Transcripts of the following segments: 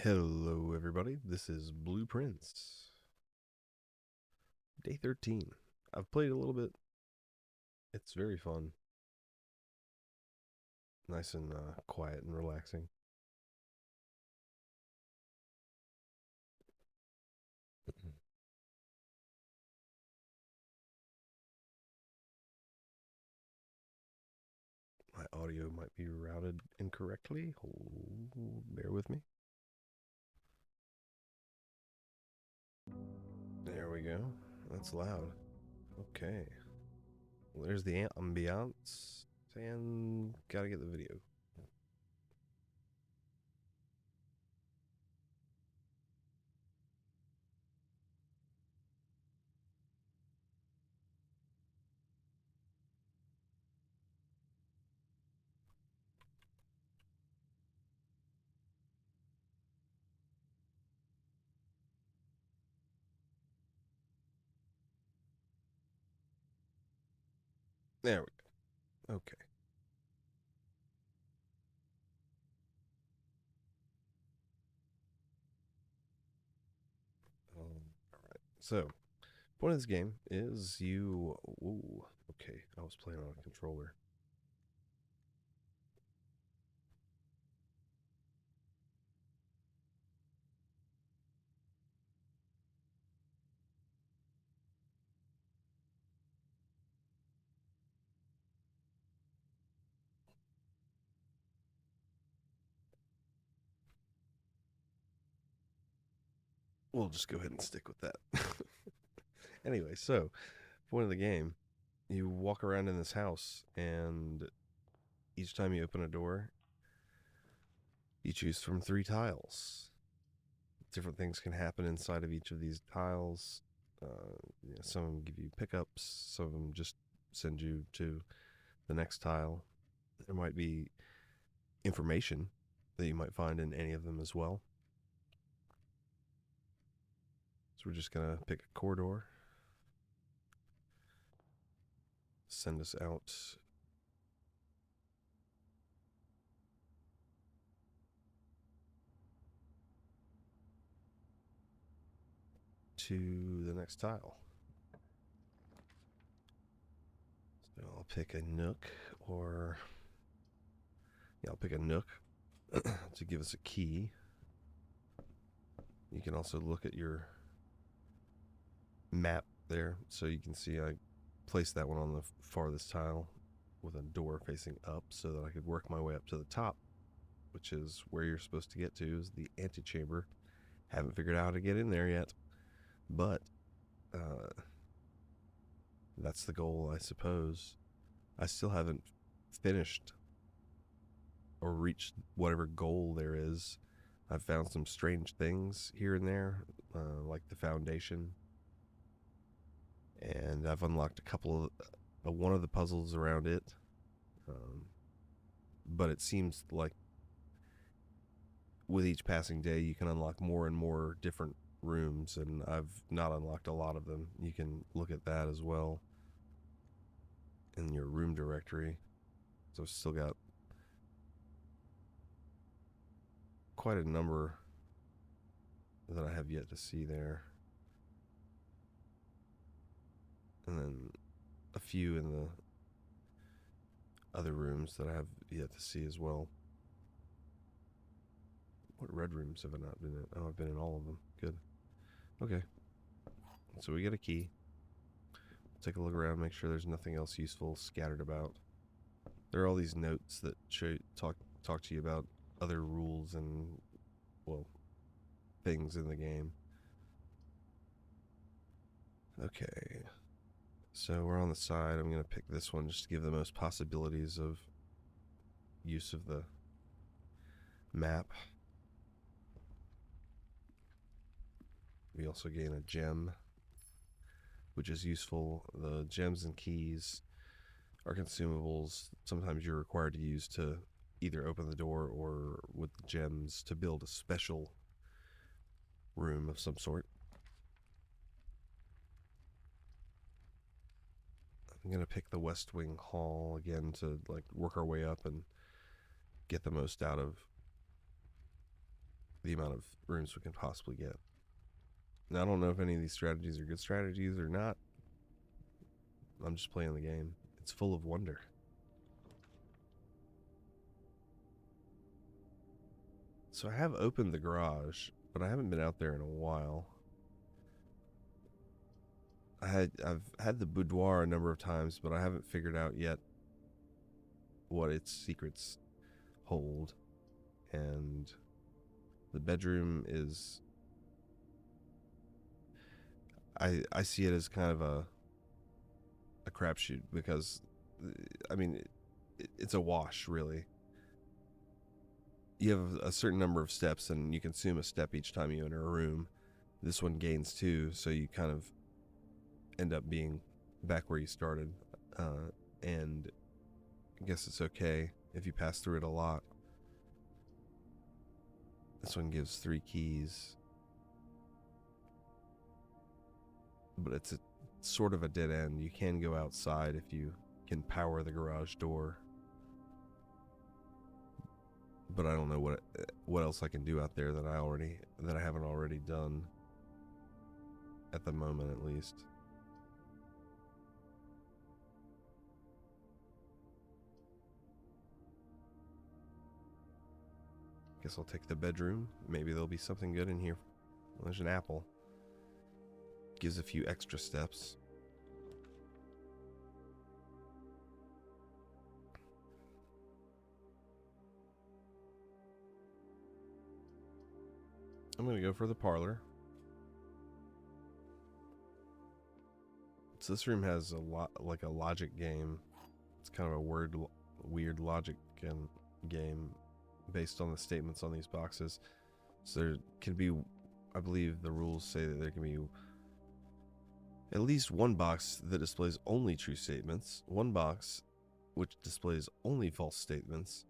Hello, everybody. This is Blueprints, day 13. I've played a little bit. It's very fun, nice and quiet and relaxing. My audio might be routed incorrectly. Bear with me. There we go. That's loud. Okay. Well, there's the ambiance, and gotta get the video. There we go. Okay. All right. So, point of this game is you. Ooh, okay. I was playing on a controller. We'll just go ahead and stick with that. Anyway, so point of the game, you walk around in this house, and each time you open a door, you choose from three tiles. Different things can happen inside of each of these tiles. Some of them give you pickups, some of them just send you to the next tile. There might be information that you might find in any of them as well. So we're just going to pick a corridor, send us out to the next tile. So I'll pick a nook, or I'll pick a nook to give us a key. You can also look at your map there, so you can see I placed that one on the farthest tile with a door facing up so that I could work my way up to the top, which is where you're supposed to get to, is the antechamber. Haven't figured out how to get in there yet, but that's the goal, I suppose. I still haven't finished or reached whatever goal there is. I've found some strange things here and there, like the foundation, and I've unlocked a couple of one of the puzzles around it. But it seems like with each passing day, you can unlock more and more different rooms, and I've not unlocked a lot of them. You can look at that as well in your room directory. So I've still got quite a number that I have yet to see there. And then a few in the other rooms that I have yet to see as well. What red rooms have I not been in? Oh, I've been in all of them. Good. Okay. So we get a key. Take a look around, make sure there's nothing else useful scattered about. There are all these notes that talk to you about other rules and, well, things in the game. Okay. So we're on the side. I'm going to pick this one just to give the most possibilities of use of the map. We also gain a gem, which is useful. The gems and keys are consumables. Sometimes you're required to use to either open the door or with the gems to build a special room of some sort. I'm going to pick the West Wing Hall again to like work our way up and get the most out of the amount of rooms we can possibly get. Now, I don't know if any of these strategies are good strategies or not. I'm just playing the game. It's full of wonder. So I have opened the garage, but I haven't been out there in a while. I've had the boudoir a number of times, but I haven't figured out yet what its secrets hold. And the bedroom is, I see it as kind of a crapshoot, because I mean it's a wash, really. You have a certain number of steps, and you consume a step each time you enter a room. This one gains 2, so you kind of end up being back where you started. And I guess it's okay if you pass through it a lot. This one gives 3 keys, but it's sort of a dead end. You can go outside if you can power the garage door, but I don't know what else I can do out there that I haven't already done at the moment, at least. Guess I'll take the bedroom. Maybe there'll be something good in here. Well, there's an apple. Gives a few extra steps. I'm going to go for the parlor. So this room has like a logic game. It's kind of a weird logic game based on the statements on these boxes. So there can be, I believe the rules say that there can be at least one box that displays only true statements, one box which displays only false statements,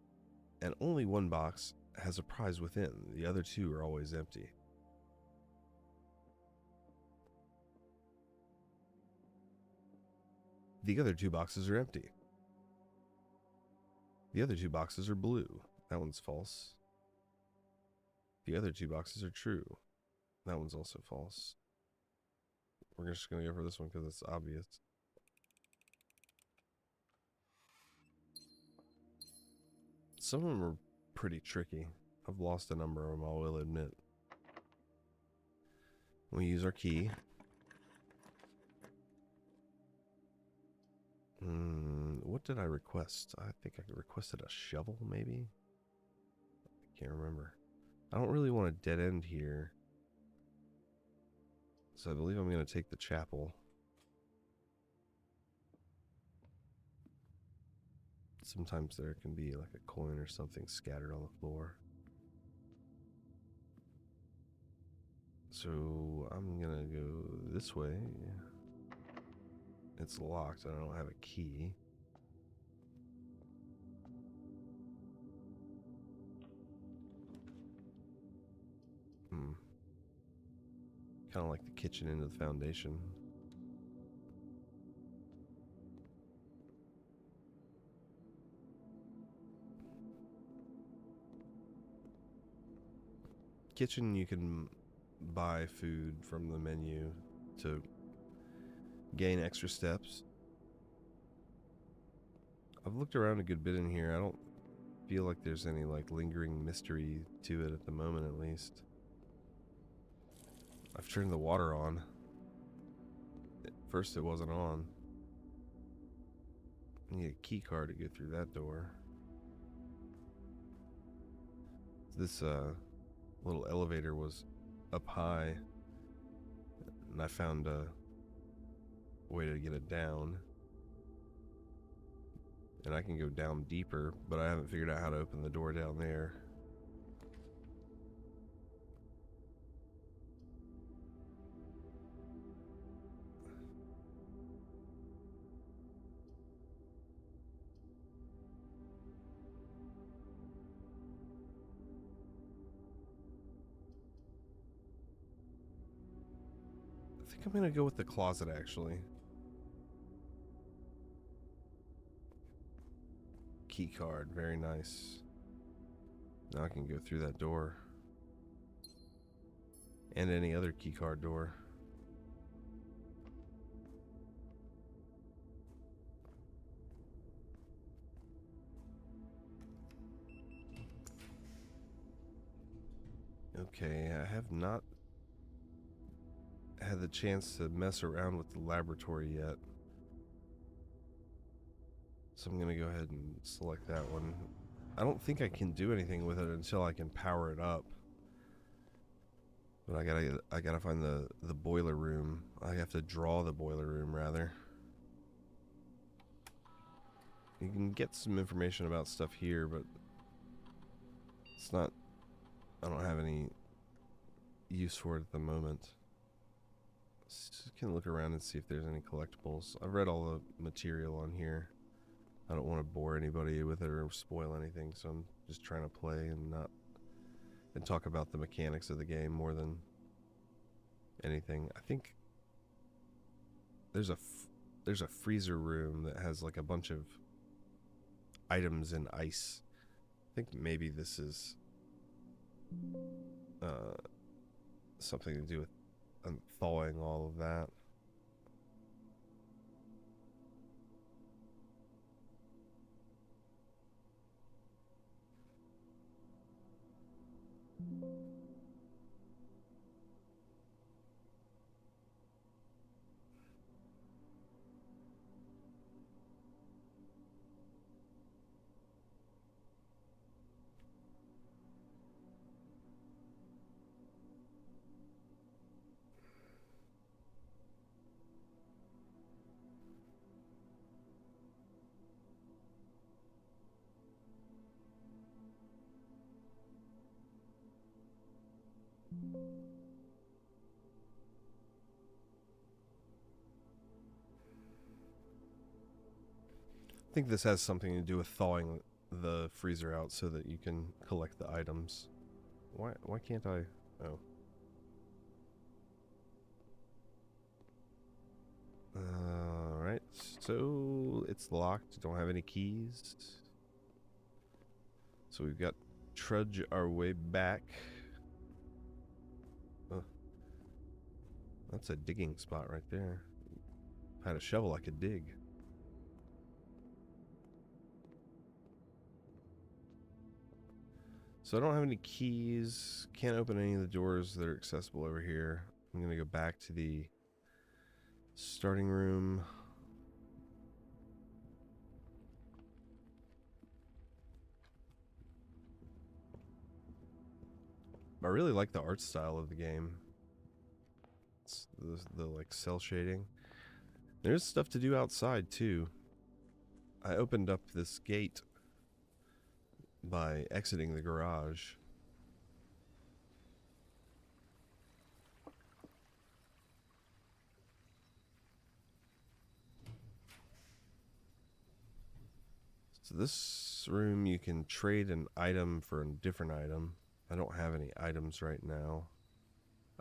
and only one box has a prize within. The other 2 are always empty. The other 2 boxes are empty. The other 2 boxes are blue. That one's false. The other 2 boxes are true. That one's also false. We're just going to go for this one because it's obvious. Some of them are pretty tricky. I've lost a number of them, I will admit. We use our key. What did I request? I think I requested a shovel, maybe? I can't remember. I don't really want a dead end here, so I believe I'm going to take the chapel. Sometimes there can be like a coin or something scattered on the floor. So I'm going to go this way. It's locked and I don't have a key. Kind of like the kitchen into the foundation. Kitchen, you can buy food from the menu to gain extra steps. I've looked around a good bit in here. I don't feel like there's any like lingering mystery to it at the moment, at least. I've turned the water on. At first it wasn't on. I need a key card to go through that door. This little elevator was up high, and I found a way to get it down. And I can go down deeper, but I haven't figured out how to open the door down there. I think I'm gonna go with the closet, actually. Key card, very nice. Now I can go through that door. And any other keycard door. Okay, I have not had the chance to mess around with the laboratory yet. So I'm going to go ahead and select that one. I don't think I can do anything with it until I can power it up. But I gotta find the boiler room. I have to draw the boiler room, rather. You can get some information about stuff here, but it's not... I don't have any use for it at the moment. Just can look around and see if there's any collectibles. I've read all the material on here. I don't want to bore anybody with it or spoil anything, so I'm just trying to play and talk about the mechanics of the game more than anything. I think there's a freezer room that has like a bunch of items in ice. I think maybe this is something to do with thawing all of that. I think this has something to do with thawing the freezer out so that you can collect the items. Why can't I? Oh. Alright, so it's locked. Don't have any keys. So we've got trudge our way back. Oh. That's a digging spot right there. If I had a shovel, I could dig. So I don't have any keys. Can't open any of the doors that are accessible over here. I'm going to go back to the starting room. I really like the art style of the game. It's the like cell shading. There's stuff to do outside too. I opened up this gate by exiting the garage. So this room, you can trade an item for a different item. I don't have any items right now.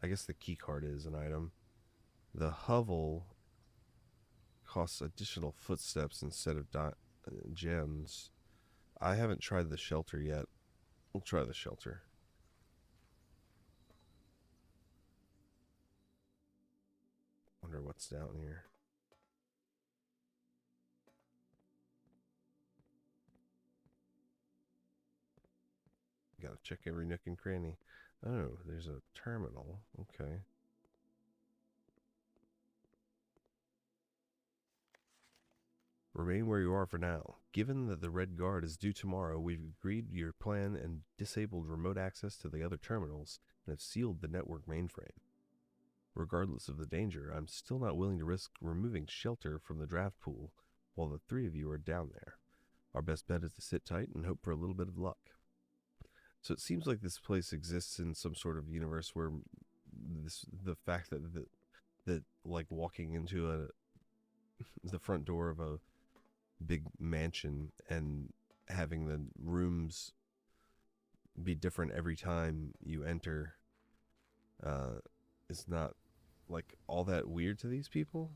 I guess the key card is an item. The hovel costs additional footsteps instead of gems. I haven't tried the shelter yet. We'll try the shelter. Wonder what's down here. Gotta check every nook and cranny. Oh, there's a terminal. Okay. Remain where you are for now. Given that the Red Guard is due tomorrow, we've agreed to your plan and disabled remote access to the other terminals and have sealed the network mainframe. Regardless of the danger, I'm still not willing to risk removing shelter from the draft pool while the three of you are down there. Our best bet is to sit tight and hope for a little bit of luck. So it seems like this place exists in some sort of universe where the fact that like walking into the front door of a big mansion and having the rooms be different every time you enter is not like all that weird to these people.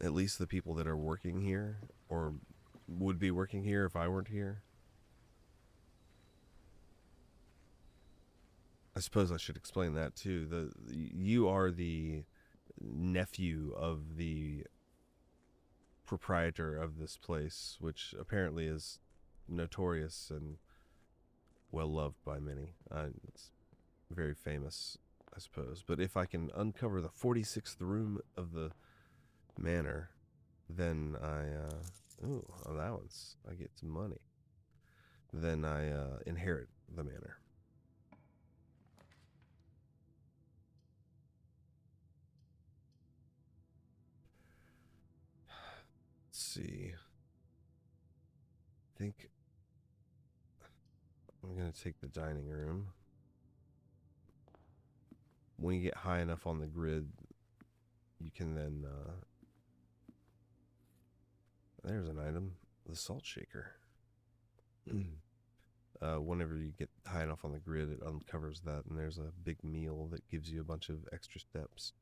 At least the people that are working here or would be working here if I weren't here. I suppose I should explain that too. You are the nephew of the proprietor of this place, which apparently is notorious and well loved by many. It's very famous, I suppose. But if I can uncover the 46th room of the manor, then I get some money. Then I inherit the manor. Let's see. I think I'm going to take the dining room. When you get high enough on the grid, you can then there's an item, the salt shaker. Whenever you get high enough on the grid, it uncovers that, and there's a big meal that gives you a bunch of extra steps.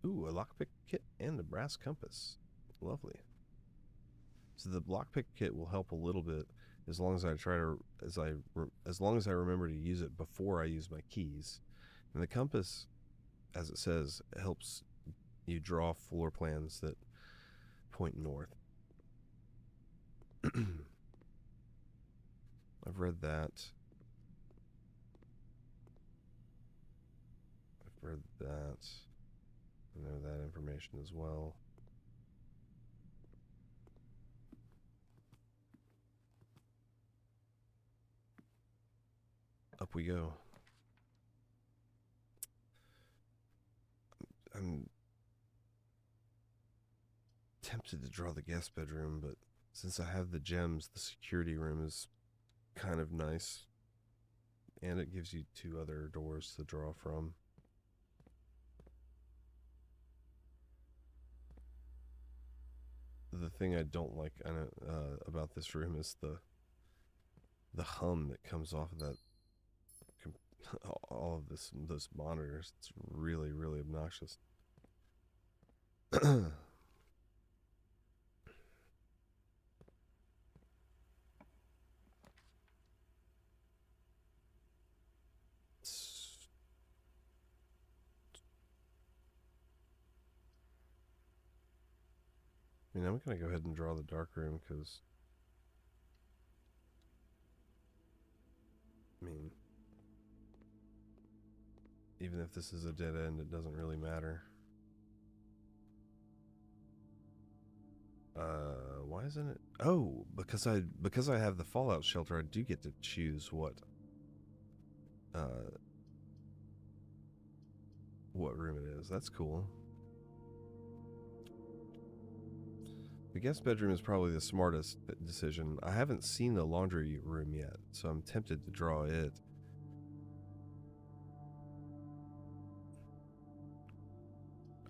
Ooh, a lockpick kit and a brass compass. Lovely. So the lockpick kit will help a little bit as long as I as long as I remember to use it before I use my keys. And the compass, as it says, helps you draw floor plans that point north. I've read that. I know that information as well. Up we go. I'm tempted to draw the guest bedroom, but since I have the gems, the security room is kind of nice. And it gives you 2 other doors to draw from. The thing I don't like about this room is the hum that comes off of that all of those monitors. It's really, really obnoxious. I mean, I'm going to go ahead and draw the dark room because, I mean, even if this is a dead end, it doesn't really matter. Why isn't it? Oh, because I have the Fallout shelter, I do get to choose what room it is. That's cool. The guest bedroom is probably the smartest decision. I haven't seen the laundry room yet, so I'm tempted to draw it.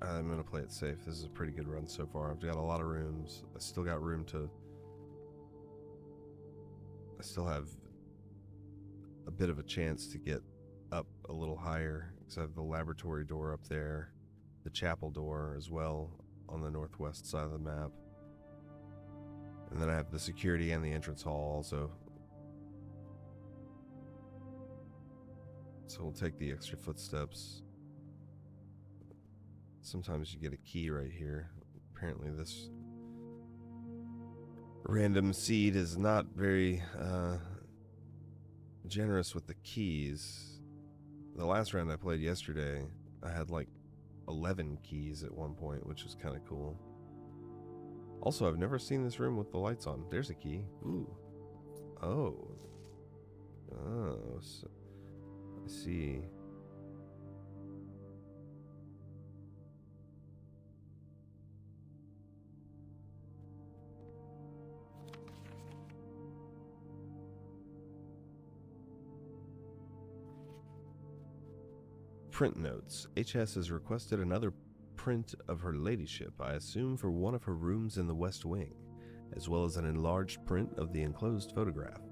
I'm going to play it safe. This is a pretty good run so far. I've got a lot of rooms. I still got room to... I still have a bit of a chance to get up a little higher, because I have the laboratory door up there, the chapel door as well on the northwest side of the map. And then I have the security and the entrance hall also. So we'll take the extra footsteps. Sometimes you get a key right here. Apparently this random seed is not very generous with the keys. The last round I played yesterday, I had like 11 keys at one point, which was kind of cool. Also, I've never seen this room with the lights on. There's a key. Ooh. Oh. Oh, so I see. Print notes. HS has requested another print of her ladyship, I assume for one of her rooms in the West Wing, as well as an enlarged print of the enclosed photograph.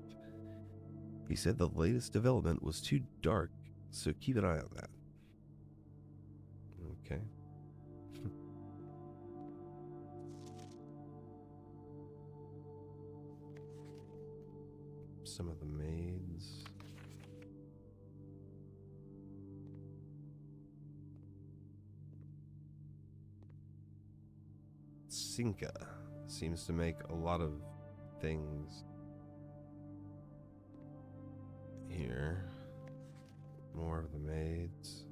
He said the latest development was too dark, so keep an eye on that. Okay. Some of the maids. Sinka seems to make a lot of things here. More of the maids.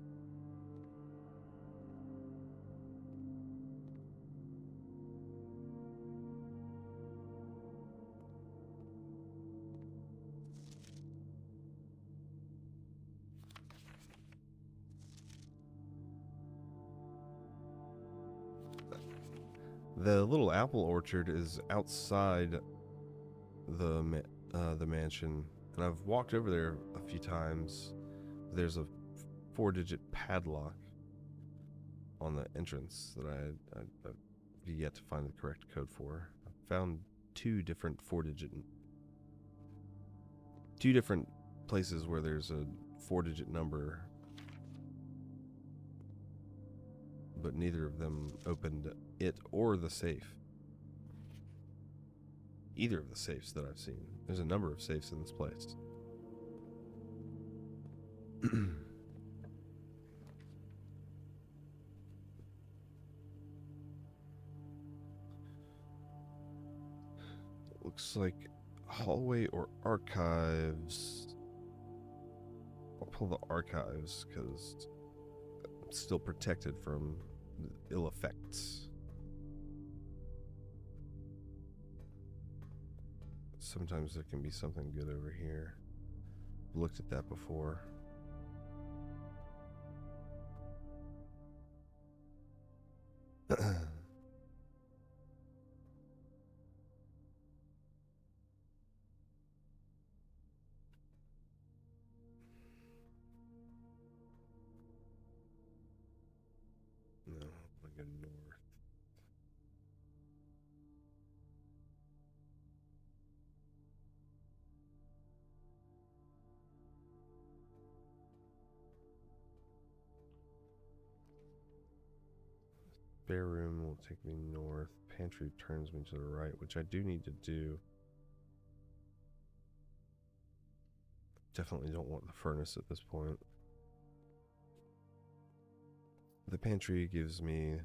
The little apple orchard is outside the mansion, and I've walked over there a few times. There's a 4-digit padlock on the entrance that I've yet to find the correct code for. I found two different places where there's a 4-digit number, but neither of them opened it or the safe. Either of the safes that I've seen. There's a number of safes in this place. Looks like hallway or archives. I'll pull the archives because I'm still protected from ill effects. Sometimes there can be something good over here. Looked at that before. No, I'm gonna go north. Spare room will take me north. Pantry turns me to the right, which I do need to do. Definitely don't want the furnace at this point. The pantry gives me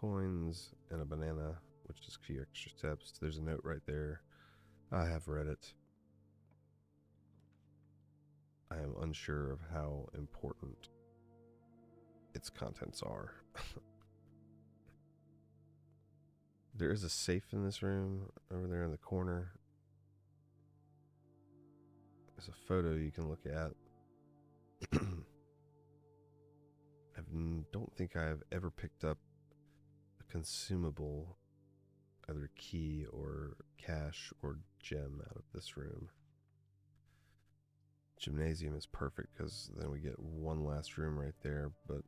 coins and a banana, which is a few extra steps. There's a note right there. I have read it. I am unsure of how important its contents are. There is a safe in this room over there in the corner. There's a photo you can look at. I don't think I've ever picked up a consumable, either key or cash or gem out of this room. Gymnasium is perfect because then we get one last room right there, but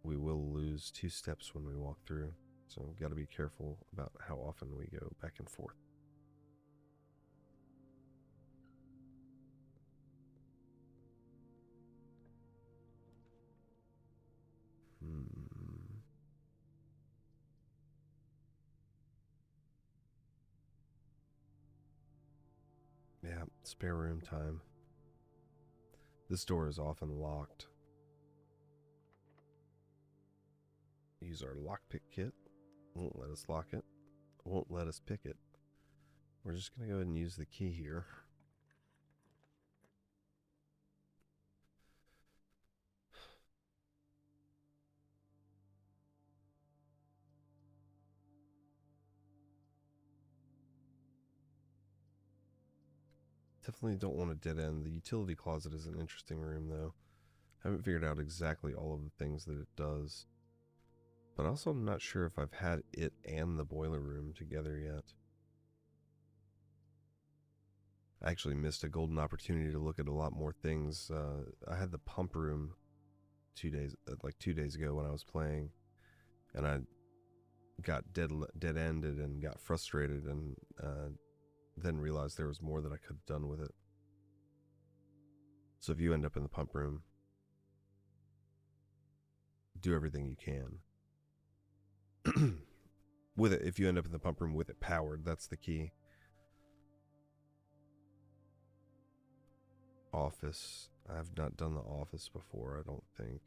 we will lose 2 steps when we walk through. So we've got to be careful about how often we go back and forth. Yeah, spare room time. This door is often locked. Use our lockpick kit. Won't let us lock it. Won't let us pick it. We're just going to go ahead and use the key here. Definitely don't want a dead end. The utility closet is an interesting room, though. Haven't figured out exactly all of the things that it does. But also I'm not sure if I've had it and the boiler room together yet. I actually missed a golden opportunity to look at a lot more things. I had the pump room 2 days ago when I was playing, and I got dead-ended and got frustrated, and then realized there was more that I could have done with it. So if you end up in the pump room, do everything you can. With it, if you end up in the pump room with it powered, that's the key. Office. I've not done the office before, I don't think.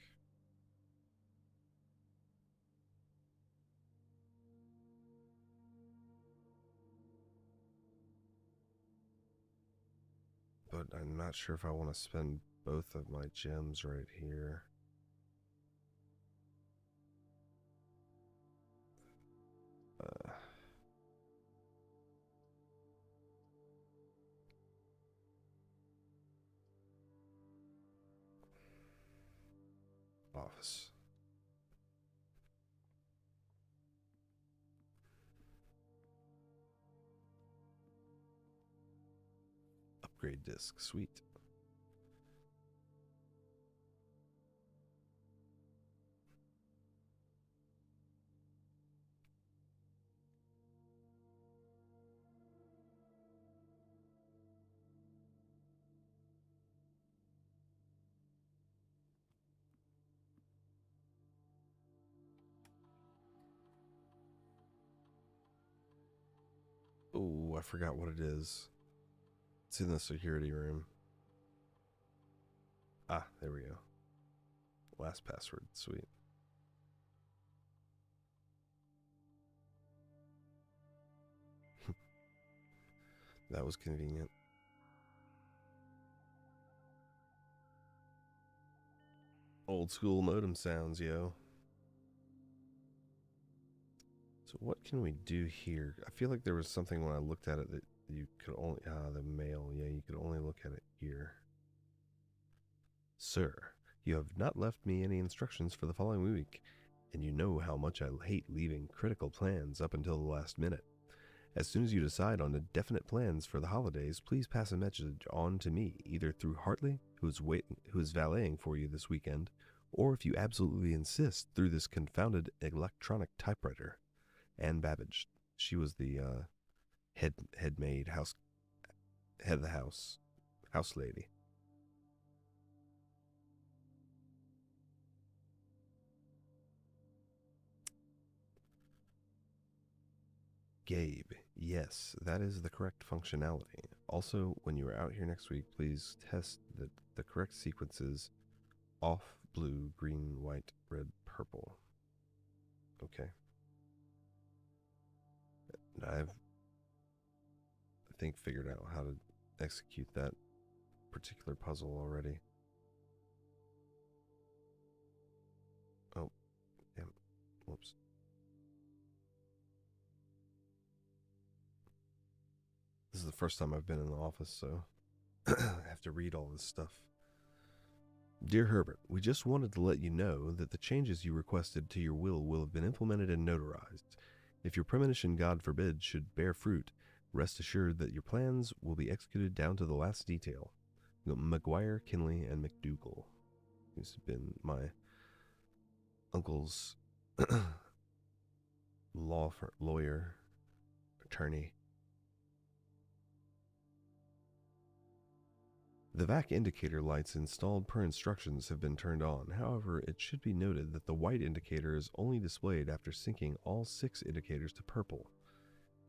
But I'm not sure if I want to spend both of my gems right here. Office. Upgrade disc. Sweet. Oh, I forgot what it is. It's in the security room. Ah, there we go. Last password. Sweet. That was convenient. Old school modem sounds, yo. So what can we do here? I feel like there was something when I looked at it that you could only... the mail. Yeah, you could only look at it here. Sir, you have not left me any instructions for the following week, and you know how much I hate leaving critical plans up until the last minute. As soon as you decide on the definite plans for the holidays, please pass a message on to me, either through Hartley, who is valeting for you this weekend, or if you absolutely insist, through this confounded electronic typewriter. Anne Babbage. She was the head of the house lady. Gabe. Yes, that is the correct functionality. Also, when you are out here next week, please test that the correct sequences off, blue, green, white, red, purple. Okay. I think figured out how to execute that particular puzzle already. Oh, damn. Whoops. This is the first time I've been in the office, so I have to read all this stuff. Dear Herbert, we just wanted to let you know that the changes you requested to your will have been implemented and notarized. If your premonition, God forbid, should bear fruit, rest assured that your plans will be executed down to the last detail. McGuire, Kinley, and McDougal. He's been my uncle's lawyer, attorney. The vac indicator lights installed per instructions have been turned on. However, it should be noted that the white indicator is only displayed after syncing all 6 indicators to purple.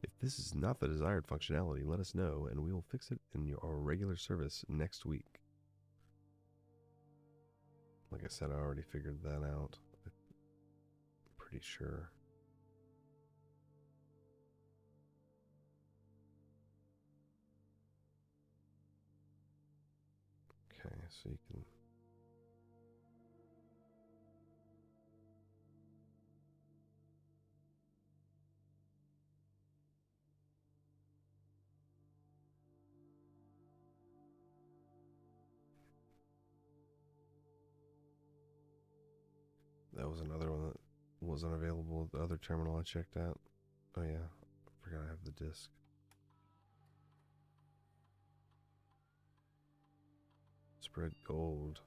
If this is not the desired functionality, let us know and we will fix it in our regular service next week. Like I said, I already figured that out. I'm pretty sure. Okay, so you can... That was another one that wasn't available at the other terminal I checked out. Oh yeah, I forgot I have the disc. Spread gold.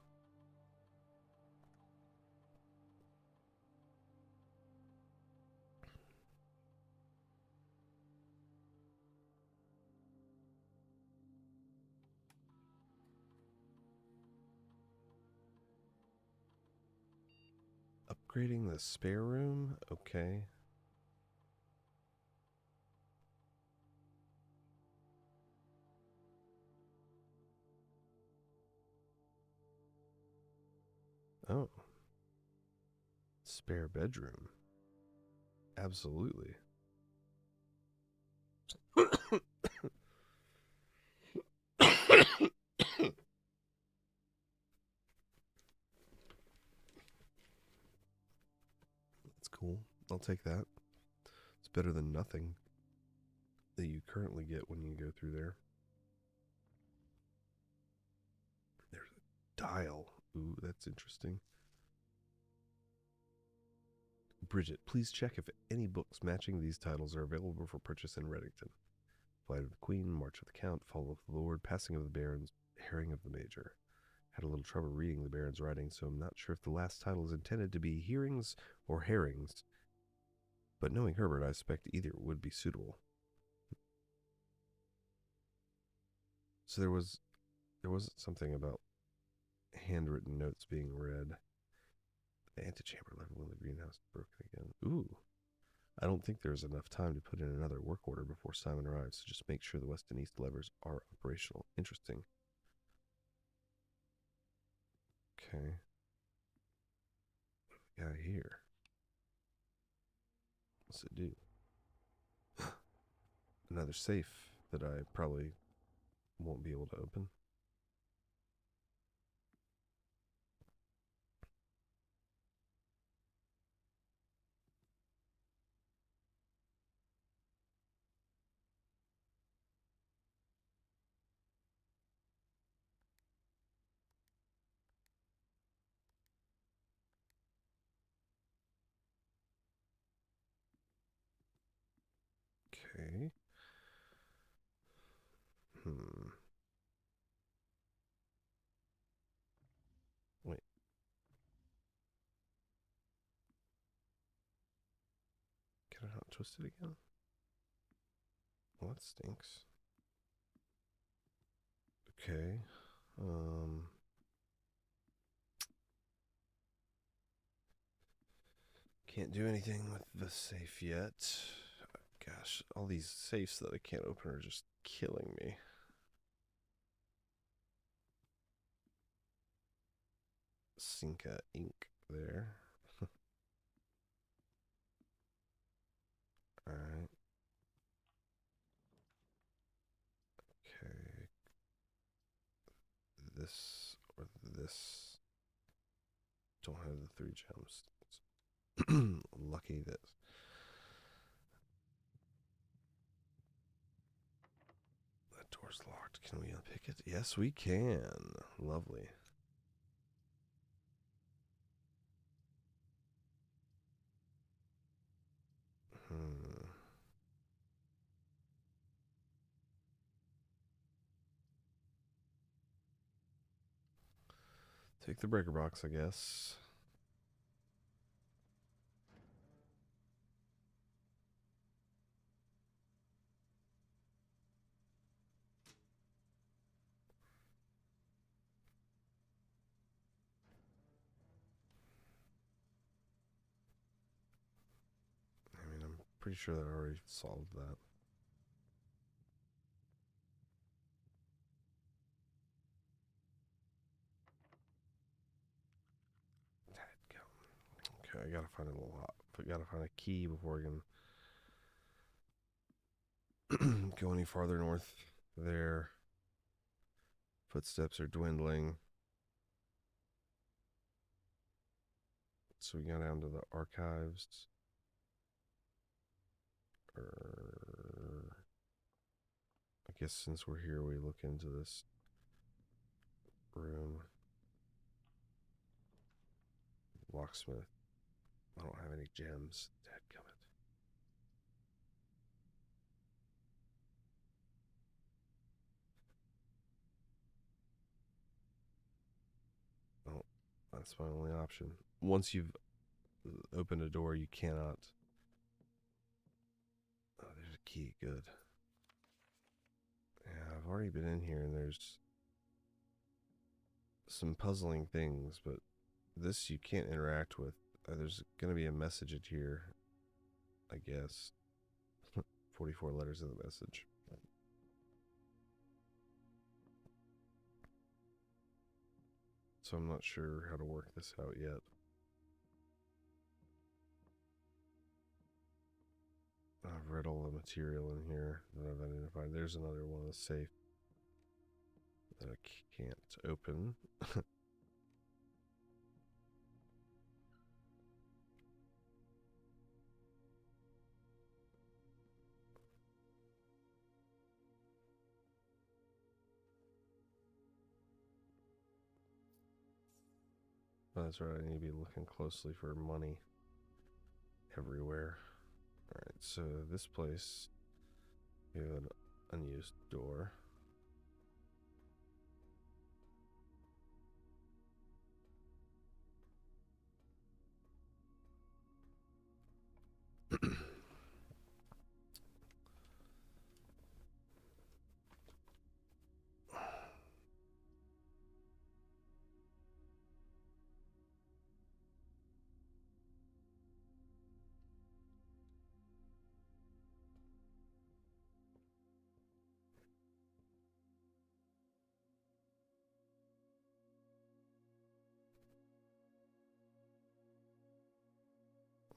Upgrading the spare room? Okay. Oh. Spare bedroom. Absolutely. That's cool. I'll take that. It's better than nothing that you currently get when you go through there. There's a dial. Ooh, that's interesting. Bridget, please check if any books matching these titles are available for purchase in Reddington. Flight of the Queen, March of the Count, Fall of the Lord, Passing of the Barons, Herring of the Major. Had a little trouble reading the Baron's writing, so I'm not sure if the last title is intended to be hearings or herrings. But knowing Herbert, I suspect either would be suitable. So there wasn't something about handwritten notes being read. The antechamber level in the greenhouse is broken again. Ooh. I don't think there's enough time to put in another work order before Simon arrives, so just make sure the west and east levers are operational. Interesting. Okay. What do we got here? What's it do? Another safe that I probably won't be able to open. Okay. Wait. Can I not twist it again? Well, that stinks. Okay. Can't do anything with the safe yet. Gosh, all these safes that I can't open are just killing me. Cinca ink there. Alright. Okay. This or this. Don't have the 3 gems. Lucky that. That door's locked. Can we unpick it? Yes, we can. Lovely. Take the breaker box, I guess. I mean, I'm pretty sure that I already solved that. Okay, I gotta find a lot. I gotta find a key before I can go any farther north. There. Footsteps are dwindling. So we go down to the archives. I guess since we're here, we look into this room. Locksmith. I don't have any gems. Dadgummit. Oh, that's my only option. Once you've opened a door, you cannot. Oh, there's a key. Good. Yeah, I've already been in here, and there's some puzzling things, but this you can't interact with. There's going to be a message in here, I guess. 44 letters in the message. So I'm not sure how to work this out yet. I've read all the material in here that I've identified. There's another one of the safe that I can't open. Oh, that's right, I need to be looking closely for money everywhere. Alright, so this place, we have an unused door.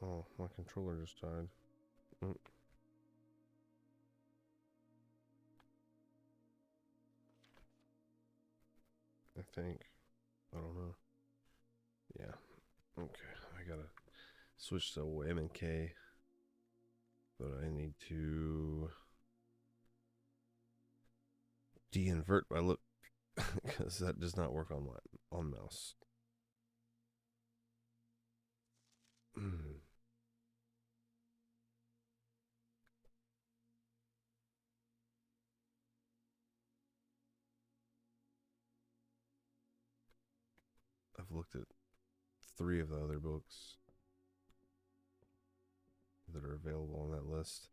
Oh, my controller just died. I think. I don't know. Yeah. Okay. I gotta switch to M and K. But I need to de-invert my look because that does not work on mouse. I've looked at 3 of the other books that are available on that list.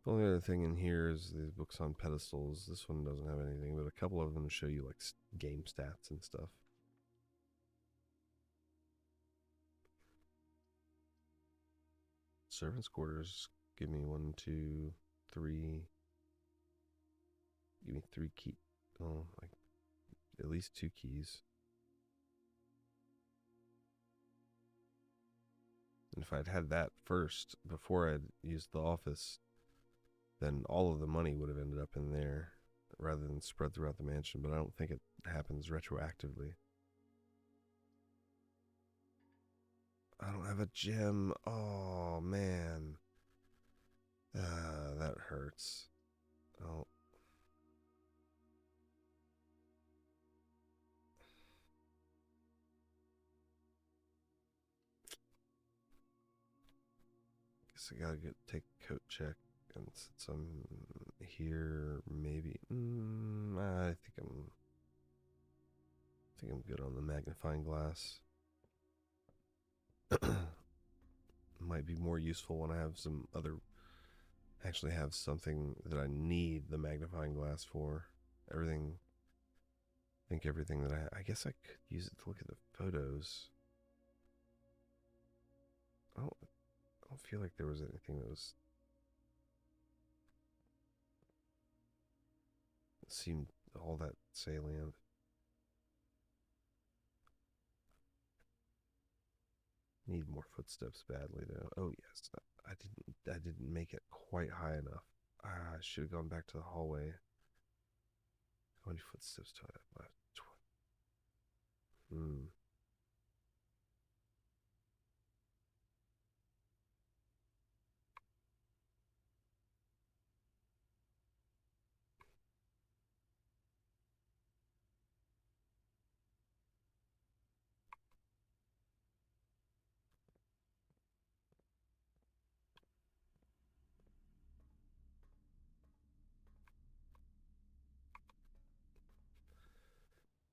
The only other thing in here is these books on pedestals. This one doesn't have anything, but a couple of them show you like game stats and stuff. Servants' quarters give me 1, 2, 3. Give me 3 keys. Oh, like at least 2 keys. And if I'd had that first before I'd used the office, then all of the money would have ended up in there rather than spread throughout the mansion. But I don't think it happens retroactively. I don't have a gem. Oh, man. That hurts. Oh. Guess I gotta take a coat check. And since I'm here, maybe I think I'm good on the magnifying glass. Might be more useful when I have some other. Actually, have something that I need the magnifying glass for. Everything. I think everything that I guess I could use it to look at the photos. I don't feel like there was anything that seemed all that salient. Need more footsteps badly though. Oh yes, I didn't make it quite high enough. I should have gone back to the hallway. How many footsteps do I have left?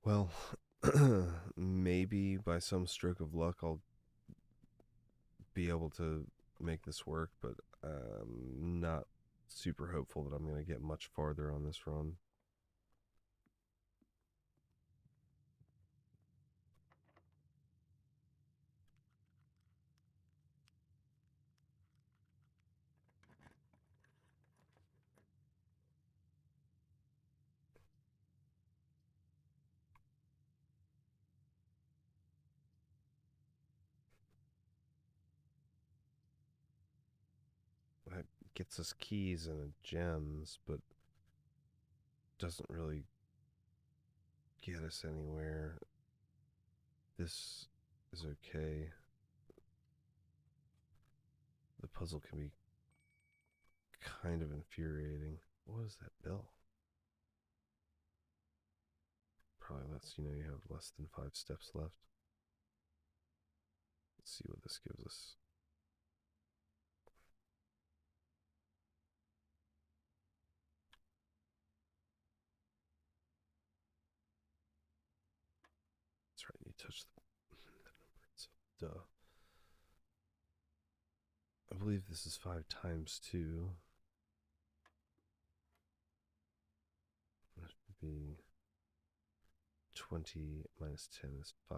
Well, maybe by some stroke of luck I'll be able to make this work, but I'm not super hopeful that I'm going to get much farther on this run. gets us keys and gems, but doesn't really get us anywhere. This is okay. The puzzle can be kind of infuriating. What is that bell? Probably lets you know you have less than 5 steps left. Let's see what this gives us. That's right, you touch the number itself. Duh. I believe this is 5 times 2. That would be 20 minus 10 is 5.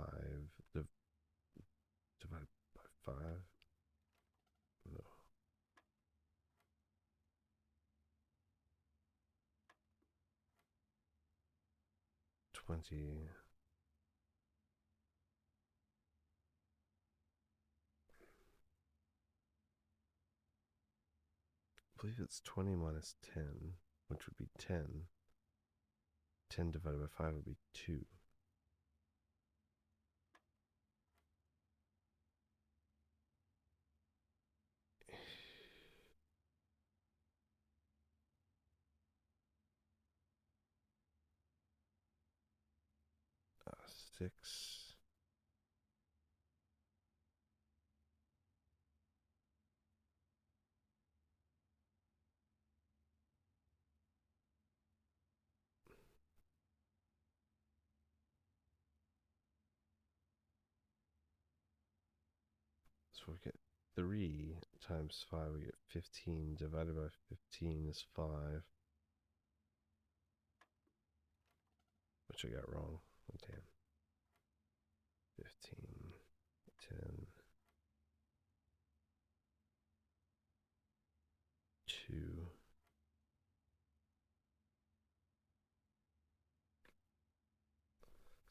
Divided by 5. No. 20. I believe it's 20 minus 10, which would be 10. 10 divided by 5 would be 2. Uh, 6. So we get 3 times 5, we get 15. Divided by 15 is 5. Which I got wrong. Oh, damn. 15, 10, 2.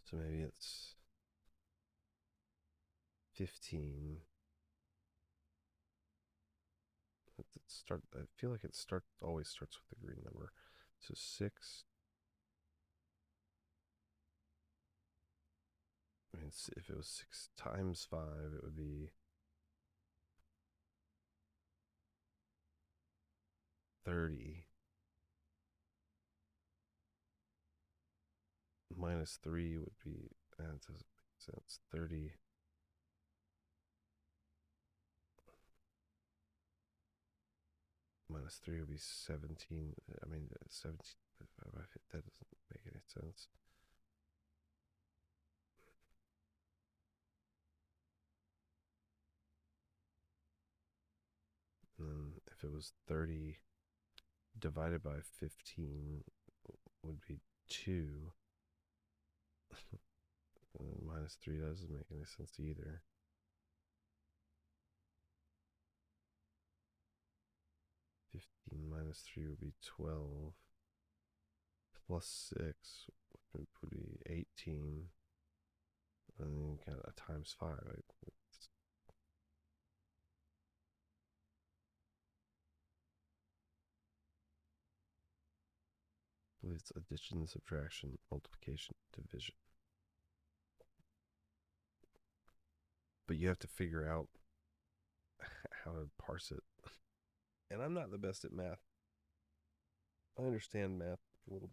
So maybe it's 15. I feel like it always starts with the green number. So 6. I mean, if it was 6 times 5, it would be 30. Minus 3 would be, that doesn't make sense. 30. Minus 3 would be 17. I mean, 17. That doesn't make any sense. And then if it was 30 divided by 15 would be 2. And minus 3 doesn't make any sense either. 15 minus 3 would be 12. Plus 6 would be 18. And then you got a times 5. I believe it's addition, subtraction, multiplication, division. But you have to figure out how to parse it. And I'm not the best at math. I understand math a little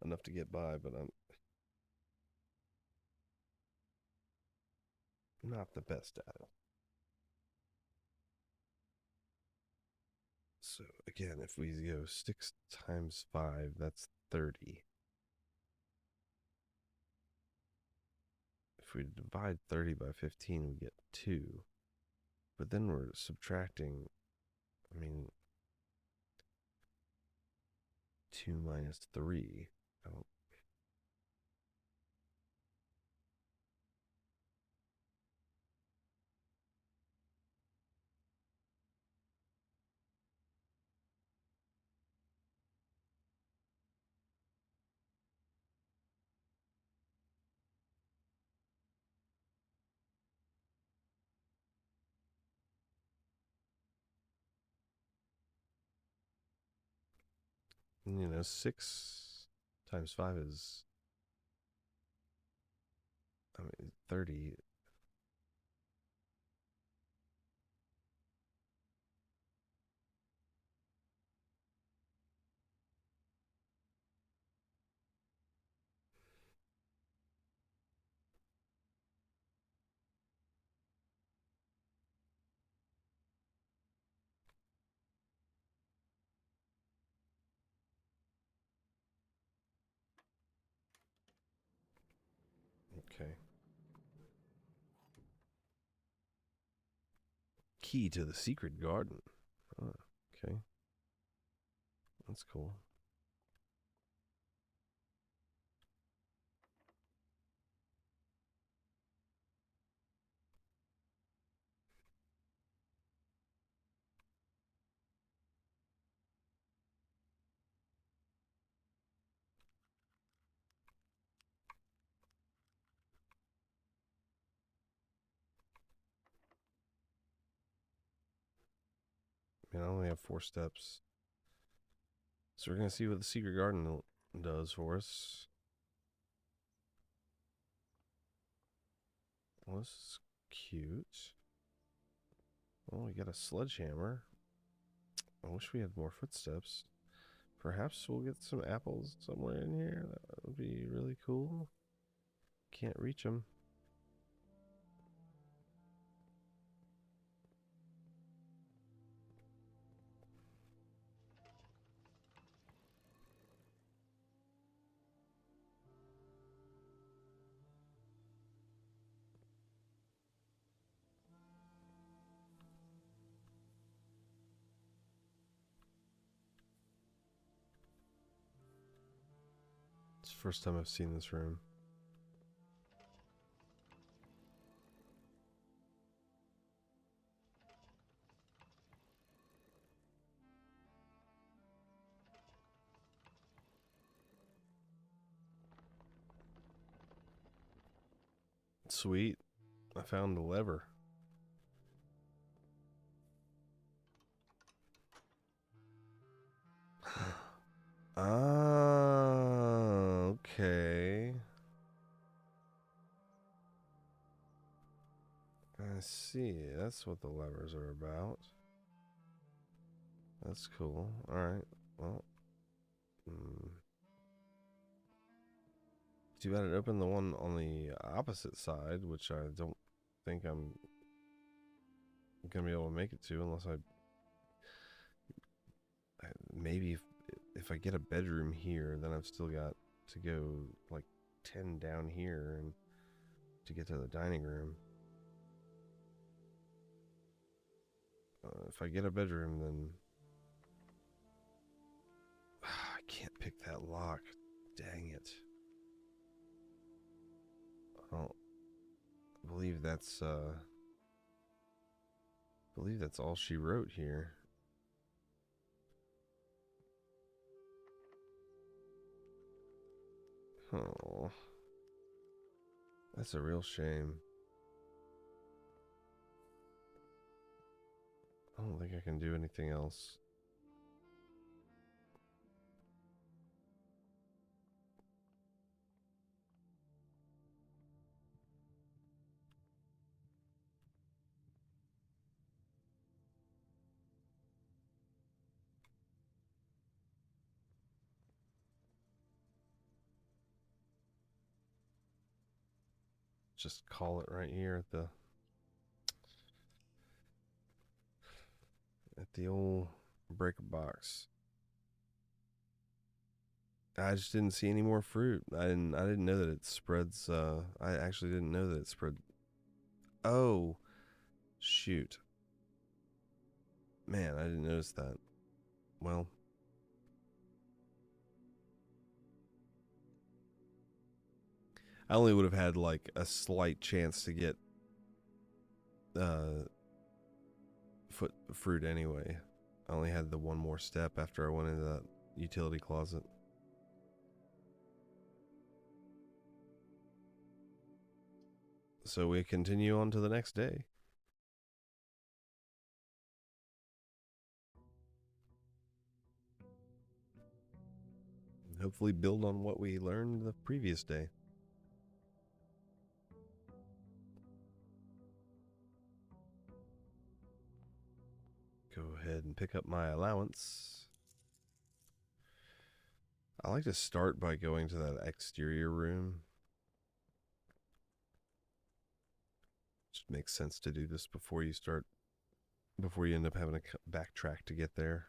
enough to get by, but I'm not the best at it. So again, if we go 6 times 5, that's 30. If we divide 30 by 15, we get 2. But then we're subtracting, I mean, 2 minus 3. I don't. You know, 6 times 5 is, I mean, 30. Okay. Key to the secret garden. Oh, okay. That's cool. Man, I only have 4 steps. So we're going to see what the secret garden does for us. Well, this is cute. Oh, we got a sledgehammer. I wish we had more footsteps. Perhaps we'll get some apples somewhere in here. That would be really cool. Can't reach them. It's the first time I've seen this room. Sweet. I found the lever. Ah, okay. I see. That's what the levers are about. That's cool. Alright. Well. Too bad it opened the one on the opposite side, which I don't think I'm gonna be able to make it to unless maybe if I get a bedroom here, then I've still got to go like 10 down here and to get to the dining room. If I get a bedroom, then I can't pick that lock. Dang it. I don't believe that's all she wrote here. Oh, that's a real shame. I don't think I can do anything else. Just call it right here at the old breaker box. I just didn't see any more fruit. I didn't know that it spreads. I actually didn't know that it spread. Oh, shoot, man, I didn't notice that. Well, I only would have had like a slight chance to get uh fruit anyway. I only had the one more step after I went into that utility closet. So we continue on to the next day. hopefully build on what we learned the previous day. Go ahead and pick up my allowance. I like to start by going to that exterior room. Just makes sense to do this before you end up having to backtrack to get there.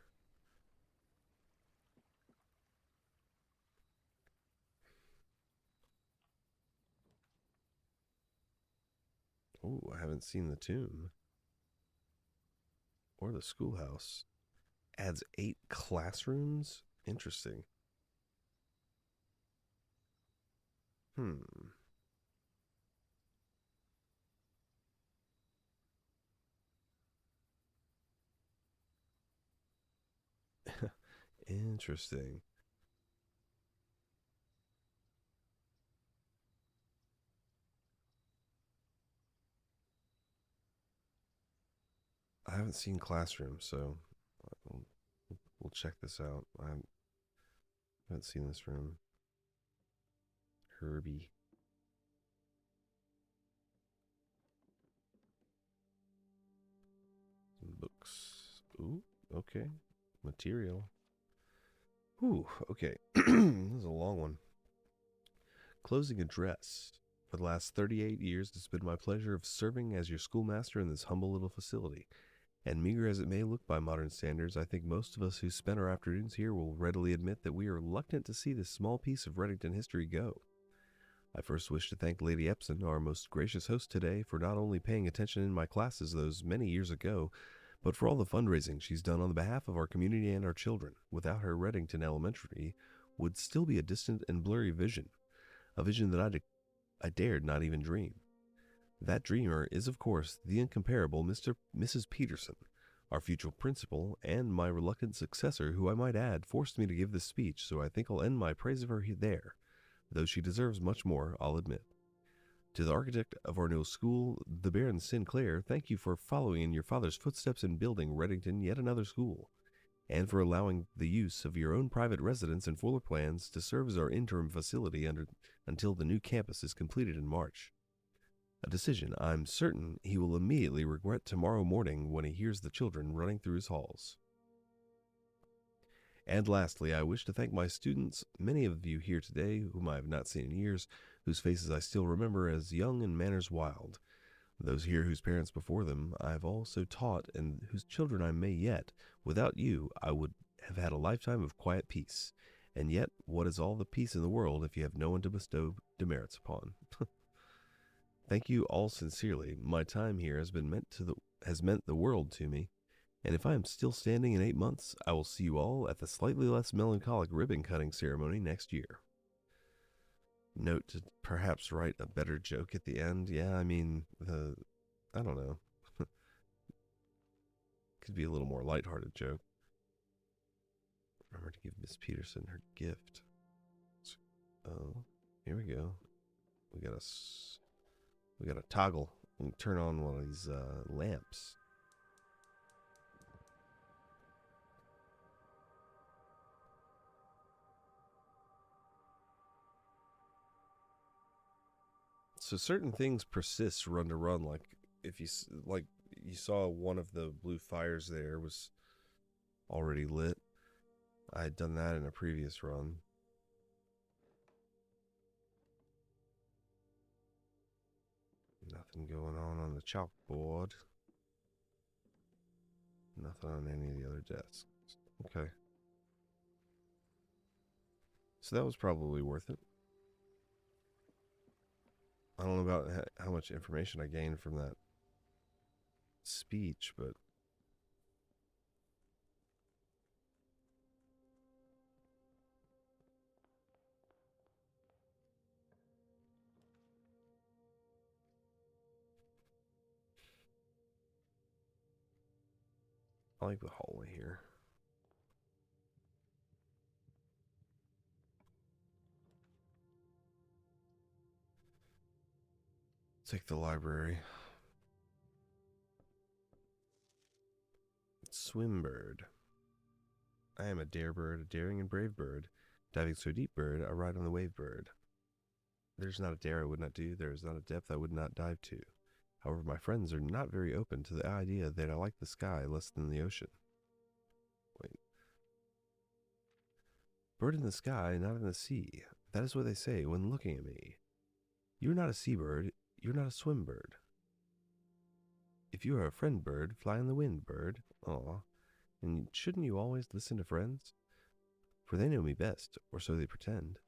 Oh, I haven't seen the tomb or the schoolhouse. Adds 8 classrooms? Interesting. Interesting. I haven't seen classrooms, so we'll check this out. I haven't seen this room. Herbie. Books. Ooh, okay. Material. Ooh, okay. This is a long one. Closing address. For the last 38 years, it's been my pleasure of serving as your schoolmaster in this humble little facility. And meager as it may look by modern standards, I think most of us who spend our afternoons here will readily admit that we are reluctant to see this small piece of Reddington history go. I first wish to thank Lady Epson, our most gracious host today, for not only paying attention in my classes those many years ago, but for all the fundraising she's done on the behalf of our community and our children. Without her, Reddington Elementary would still be a distant and blurry vision, a vision that I dared not even dream. That dreamer is, of course, the incomparable Mrs. Peterson, our future principal, and my reluctant successor, who I might add forced me to give this speech, so I think I'll end my praise of her there, though she deserves much more, I'll admit. To the architect of our new school, the Baron Sinclair, thank you for following in your father's footsteps in building Reddington yet another school, and for allowing the use of your own private residence and fuller plans to serve as our interim facility until the new campus is completed in March. A decision I'm certain he will immediately regret tomorrow morning when he hears the children running through his halls. And lastly, I wish to thank my students, many of you here today whom I have not seen in years, whose faces I still remember as young and manners wild. Those here whose parents before them I have also taught and whose children I may yet. Without you, I would have had a lifetime of quiet peace. And yet, what is all the peace in the world if you have no one to bestow demerits upon? Thank you all sincerely. My time here has meant the world to me. And if I am still standing in 8 months, I will see you all at the slightly less melancholic ribbon-cutting ceremony next year. Note to perhaps write a better joke at the end. Yeah, I mean, I don't know. Could be a little more lighthearted joke. Remember to give Miss Peterson her gift. Oh, here we go. We got a toggle. We can turn on one of these lamps. So certain things persist run to run. Like if you saw one of the blue fires there was already lit. I had done that in a previous run. Nothing going on the chalkboard. Nothing on any of the other desks. Okay. So that was probably worth it. I don't know about how much information I gained from that speech, but I like the hallway here. Take the library. Swimbird. I am a dare bird, a daring and brave bird, Diving so deep, bird, I ride on the wave, bird. There's not a dare I would not do, there is not a depth I would not dive to. However, my friends are not very open to the idea that I like the sky less than the ocean. Wait. Bird in the sky, not in the sea. That is what they say when looking at me. You're not a seabird, you're not a swim bird. If you are a friend bird, fly in the wind, bird. Aw. And shouldn't you always listen to friends? For they know me best, or so they pretend.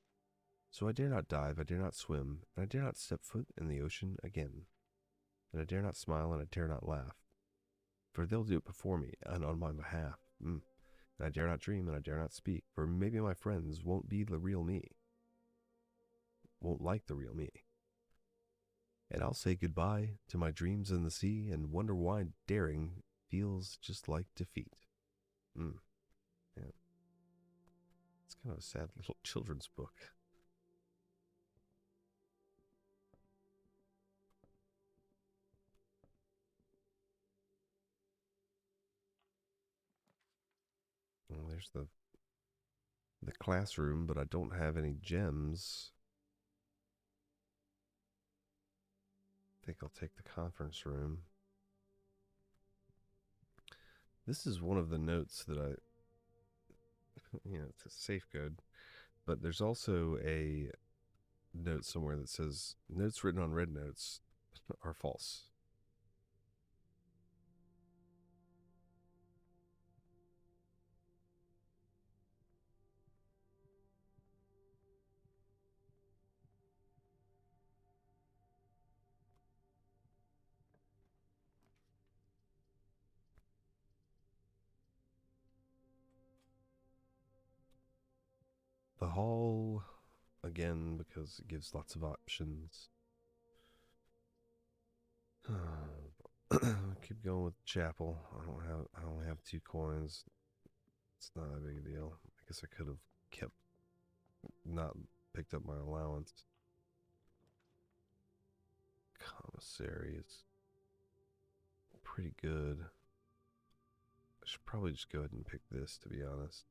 So I dare not dive, I dare not swim, and I dare not step foot in the ocean again. And I dare not smile, and I dare not laugh. For they'll do it before me, and on my behalf. And I dare not dream, and I dare not speak, for maybe my friends won't be the real me. Won't like the real me. And I'll say goodbye to my dreams in the sea, and wonder why daring feels just like defeat. Yeah. It's kind of a sad little children's book. Well, there's the classroom, but I don't have any gems. I think I'll take the conference room. This is one of the notes that it's a safe code, but there's also a note somewhere that says notes written on red notes are false. The hall, again, because it gives lots of options. Keep going with chapel. I only have 2 coins. It's not a big deal. I guess I could have not picked up my allowance. Commissary is pretty good. I should probably just go ahead and pick this, to be honest.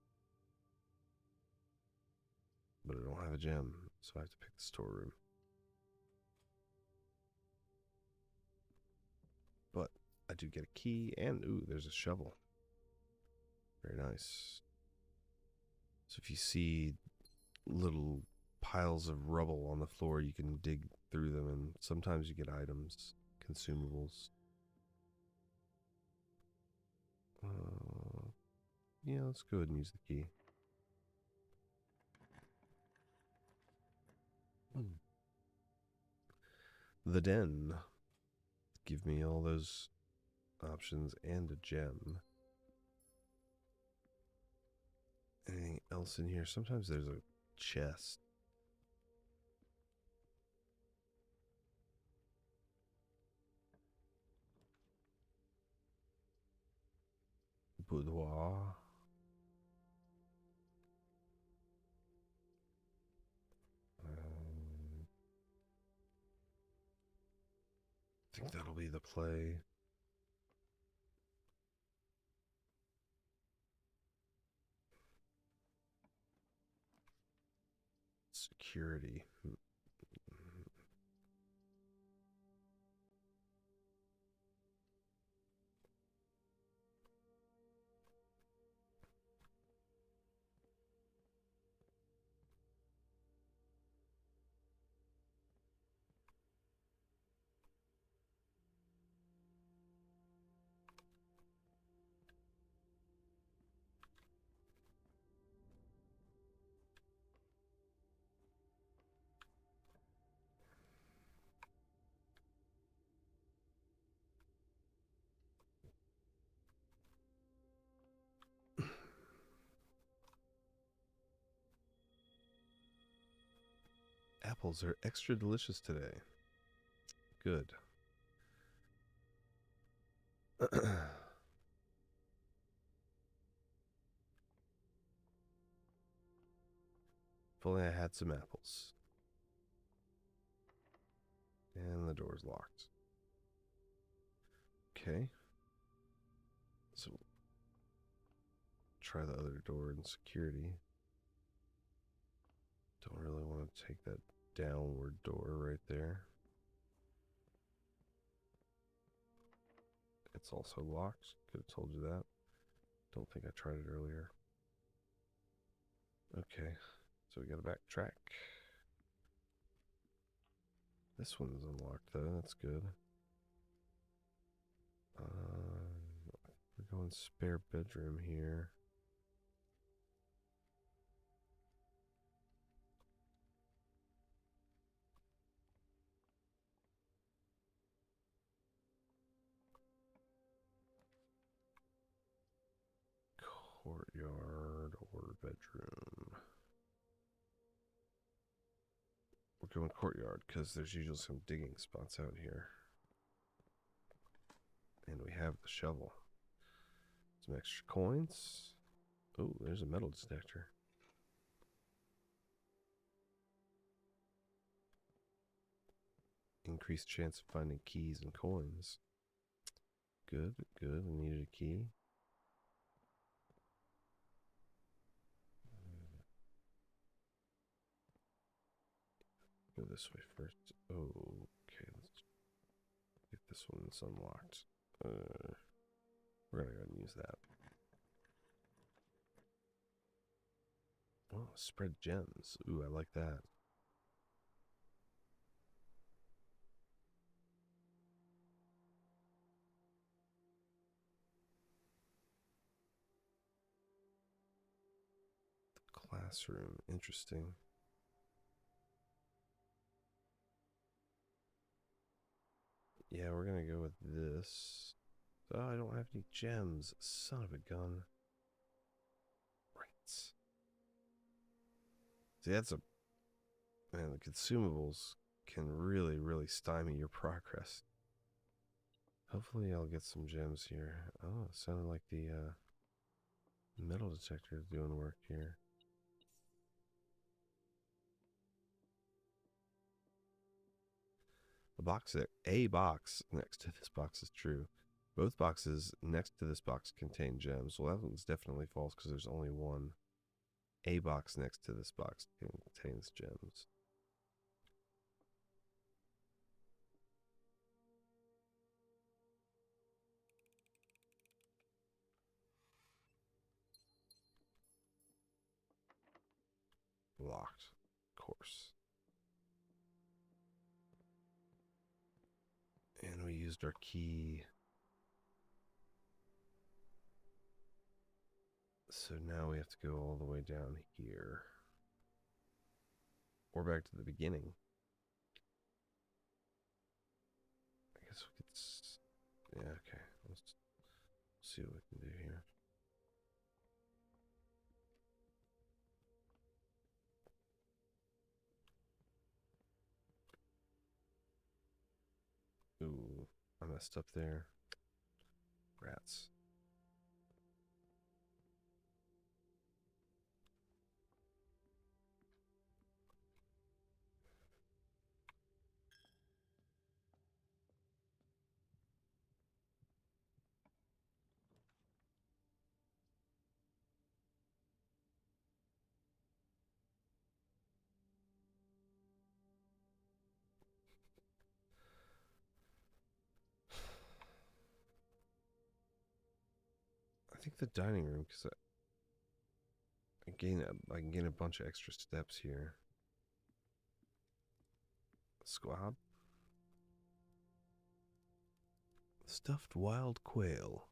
But I don't have a gem, so I have to pick the storeroom. But I do get a key, and ooh, there's a shovel. Very nice. So if you see little piles of rubble on the floor, you can dig through them, and sometimes you get items, consumables. Yeah, let's go ahead and use the key. The den. Give me all those options and a gem. Anything else in here? Sometimes there's a chest. Boudoir. I think that'll be the play. Security. Apples are extra delicious today. Good. If only I had some apples. And the door's locked. Okay. So try the other door in security. Don't really want to take that downward door right there. It's also locked. Could have told you that. Don't think I tried it earlier. Okay, so we gotta backtrack. This one's unlocked though, that's good. We're going spare bedroom here. Courtyard or bedroom. We're going courtyard because there's usually some digging spots out here. And we have the shovel. Some extra coins. Oh, there's a metal detector. Increased chance of finding keys and coins. Good, good. We needed a key. Go this way first. Oh, okay. Let's get this one that's unlocked. We're gonna go ahead and use that. Oh, spread gems. Ooh, I like that. The classroom. Interesting. Yeah, we're gonna go with this. Oh, I don't have any gems. Son of a gun. Right. See, that's a... Man, the consumables can really, really stymie your progress. Hopefully I'll get some gems here. Oh, it sounded like the metal detector is doing work here. A box next to this box is true. Both boxes next to this box contain gems. Well, that one's definitely false because there's only one. A box next to this box contains gems. Locked, of course. And we used our key. So now we have to go all the way down here. Or back to the beginning. I guess we could... Yeah, okay. Let's see what we can do here. Ooh, I messed up there. Rats. I think the dining room, because I can gain a bunch of extra steps here. Squab. Stuffed wild quail.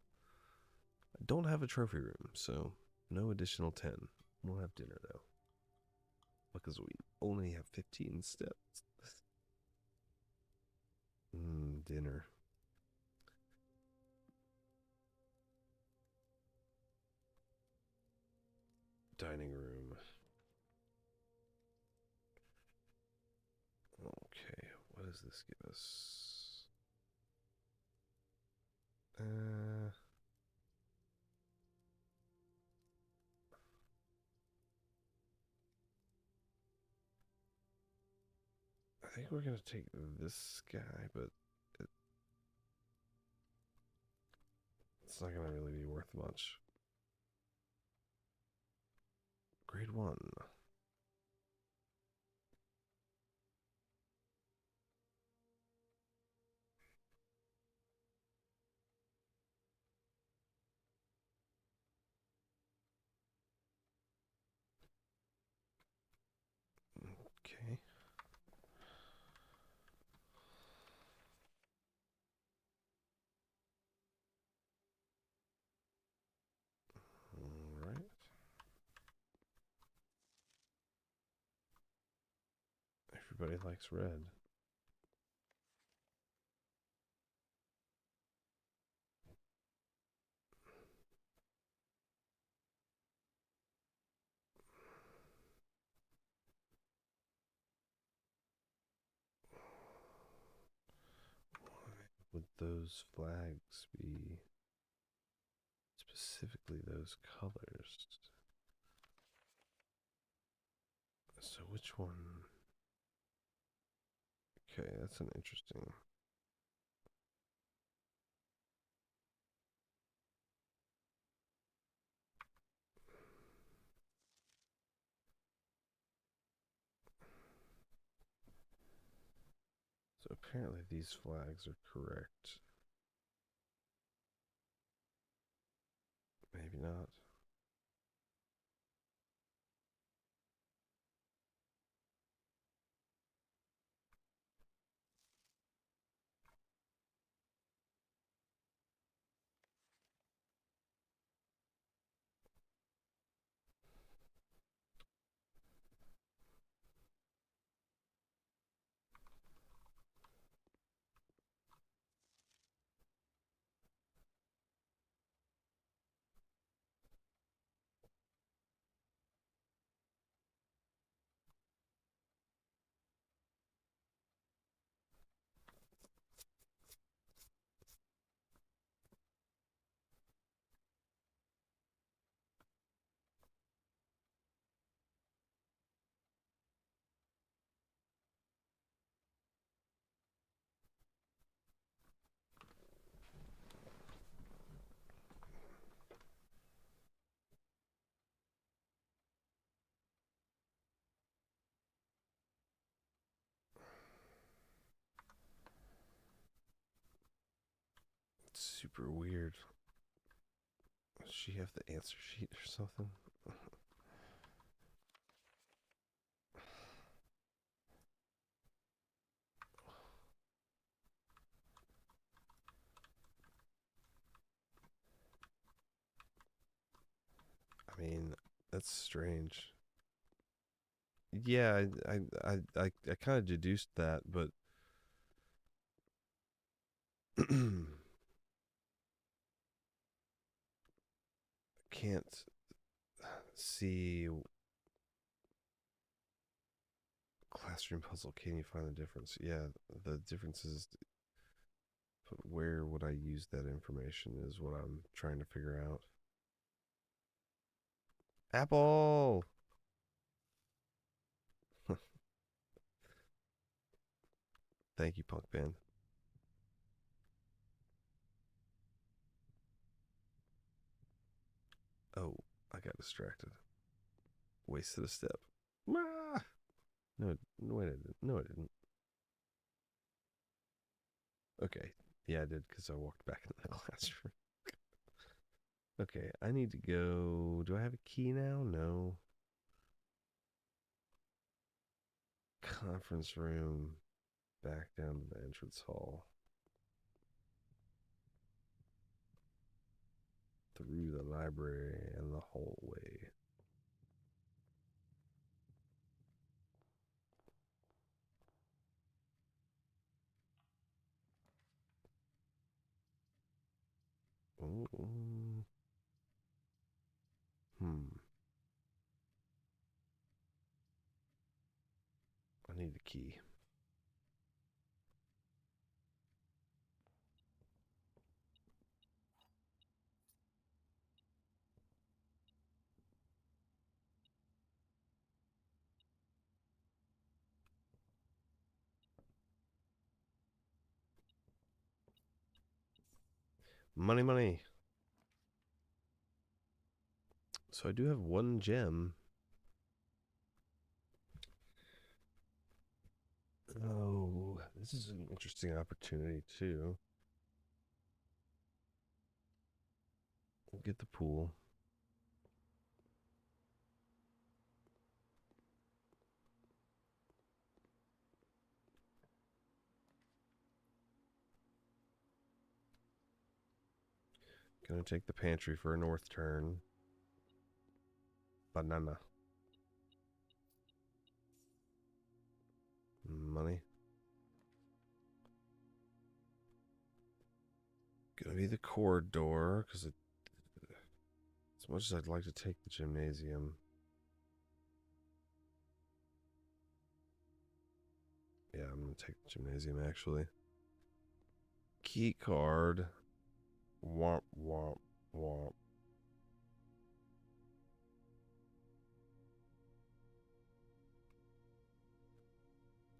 I don't have a trophy room, so no additional 10. We'll have dinner, though. Because we only have 15 steps. Dinner. Dining room. Okay, what does this give us? I think we're gonna take this guy, but it's not gonna really be worth much. Grade 1. Everybody likes red. Would those flags be specifically those colors? So which one? Okay, that's an interesting. So apparently these flags are correct. Maybe not. It's super weird. Does she have the answer sheet or something? I mean, that's strange. Yeah, I kind of deduced that, but can't see classroom puzzle. Can you find the difference? Yeah, the difference is, but where would I use that information is what I'm trying to figure out. Apple. Thank you, Punk Band. Oh, I got distracted. Wasted a step. Ah! No, no, I didn't. No, I didn't. Okay. Yeah, I did because I walked back into the classroom. Okay, I need to go. Do I have a key now? No. Conference room. Back down to the entrance hall. Through the library and the hallway. Ooh. Hmm. I need the key. Money, money. So I do have one gem. Oh, this is an interesting opportunity too. We'll get the pool. Gonna take the pantry for a north turn. Banana. Money. Gonna be the corridor, because as much as I'd like to take the gymnasium. Yeah, I'm gonna take the gymnasium actually. Key card. Womp womp womp.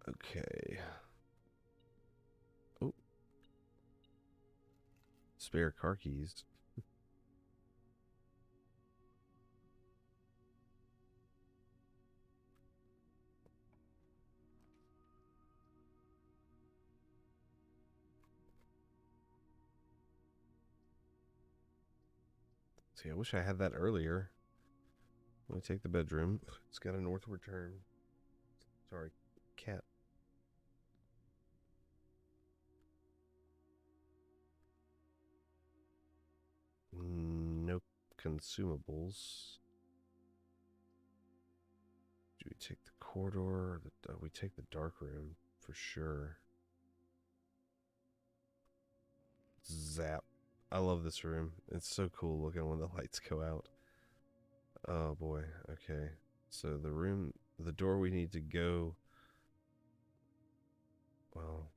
Okay. Oh. Spare car keys. See, I wish I had that earlier. Let me take the bedroom. It's got a northward turn. Sorry, cat. No consumables. Do we take the corridor? Or we take the dark room for sure. Zap. I love this room. It's so cool looking when the lights go out. Oh boy. Okay. So the door we need to go. Well,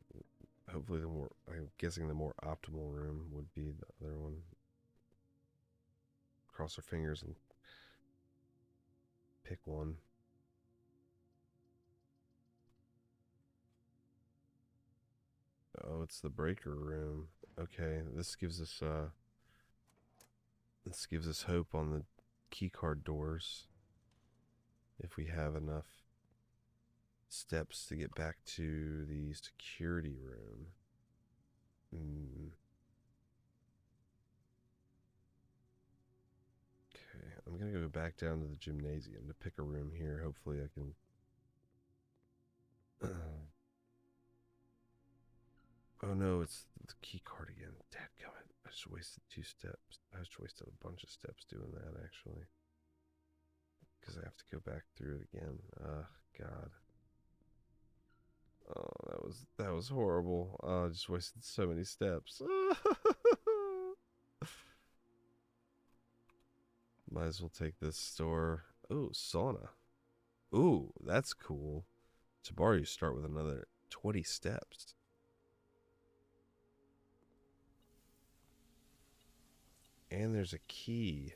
hopefully I'm guessing the more optimal room would be the other one. Cross our fingers and pick one. Oh, it's the breaker room. Okay, this gives us hope on the keycard doors. If we have enough steps to get back to the security room. Okay, I'm gonna go back down to the gymnasium to pick a room here. Hopefully I can oh no, it's the key card again. Dadgummit. I just wasted 2 steps. I just wasted a bunch of steps doing that actually. Because I have to go back through it again. God. Oh, that was horrible. I just wasted so many steps. Might as well take this store. Oh, sauna. Ooh, that's cool. To bar, you start with another 20 steps. And there's a key.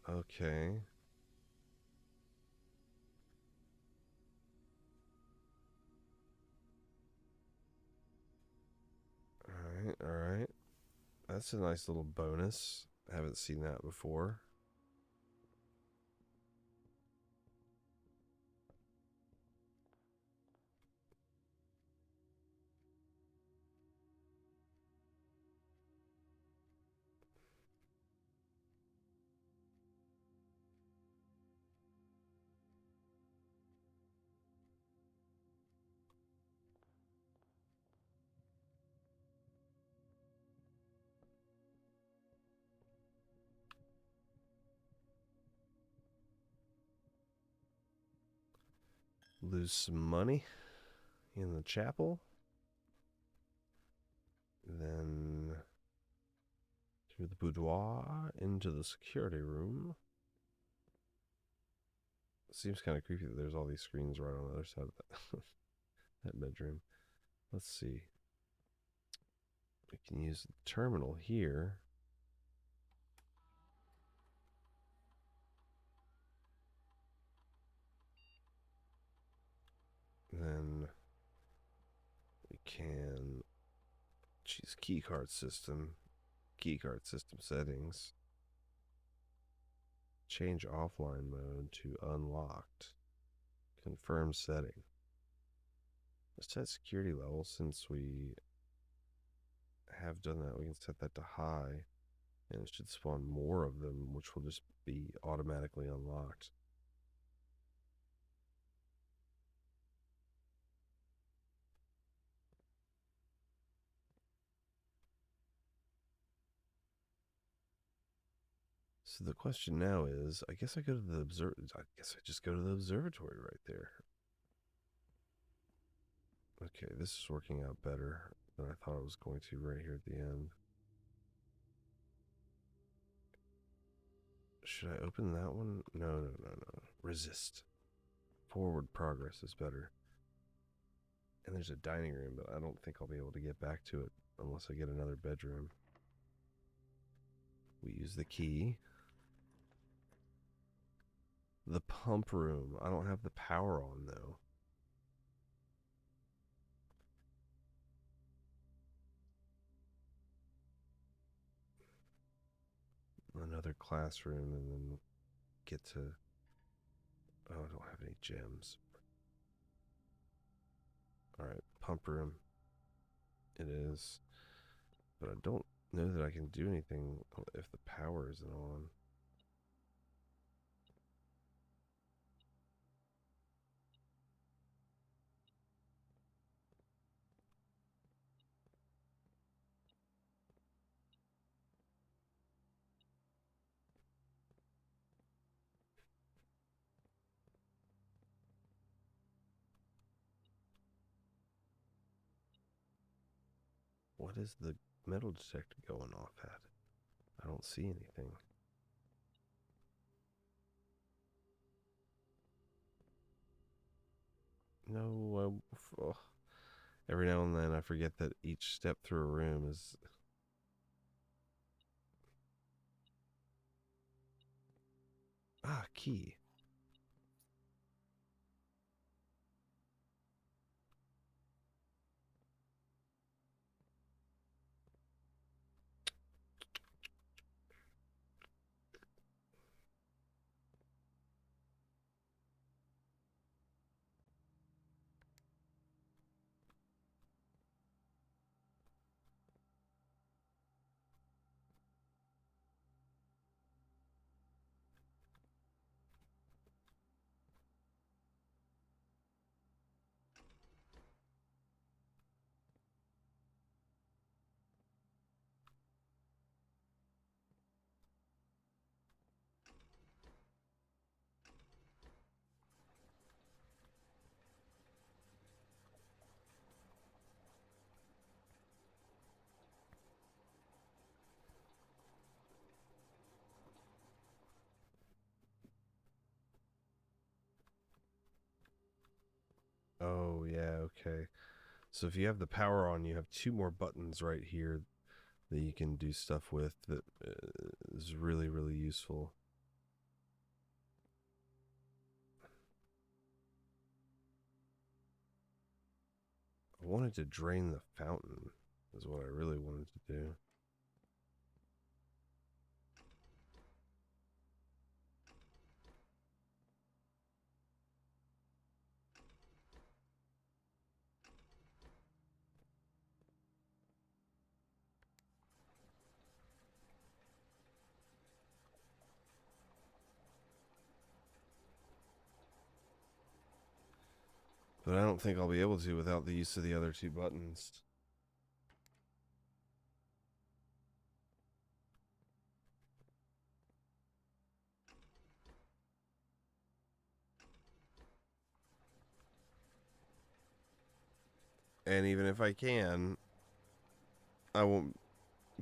Okay. Alright, alright. That's a nice little bonus. I haven't seen that before. Lose some money in the chapel. Then through the boudoir into the security room. Seems kind of creepy that there's all these screens right on the other side of that, that bedroom. Let's see. We can use the terminal here. Then we can choose keycard system settings. Change offline mode to unlocked. Confirm setting. Let's set security level. Since we have done that, we can set that to high, and it should spawn more of them, which will just be automatically unlocked. So the question now is, I guess I just go to the observatory right there. Okay, this is working out better than I thought it was going to right here at the end. Should I open that one? No, no, no, no. Resist. Forward progress is better. And there's a dining room, but I don't think I'll be able to get back to it unless I get another bedroom. We use the key. The pump room. I don't have the power on, though. Another classroom, and then get to... Oh, I don't have any gems. Alright, pump room. It is. But I don't know that I can do anything if the power isn't on. What is the metal detector going off at? I don't see anything. No, every now and then I forget that each step through a room is... Ah, key. Oh, yeah, okay. So if you have the power on, you have two more buttons right here that you can do stuff with that is really, really useful. I wanted to drain the fountain, is what I really wanted to do. But I don't think I'll be able to without the use of the other two buttons. And even if I can, I won't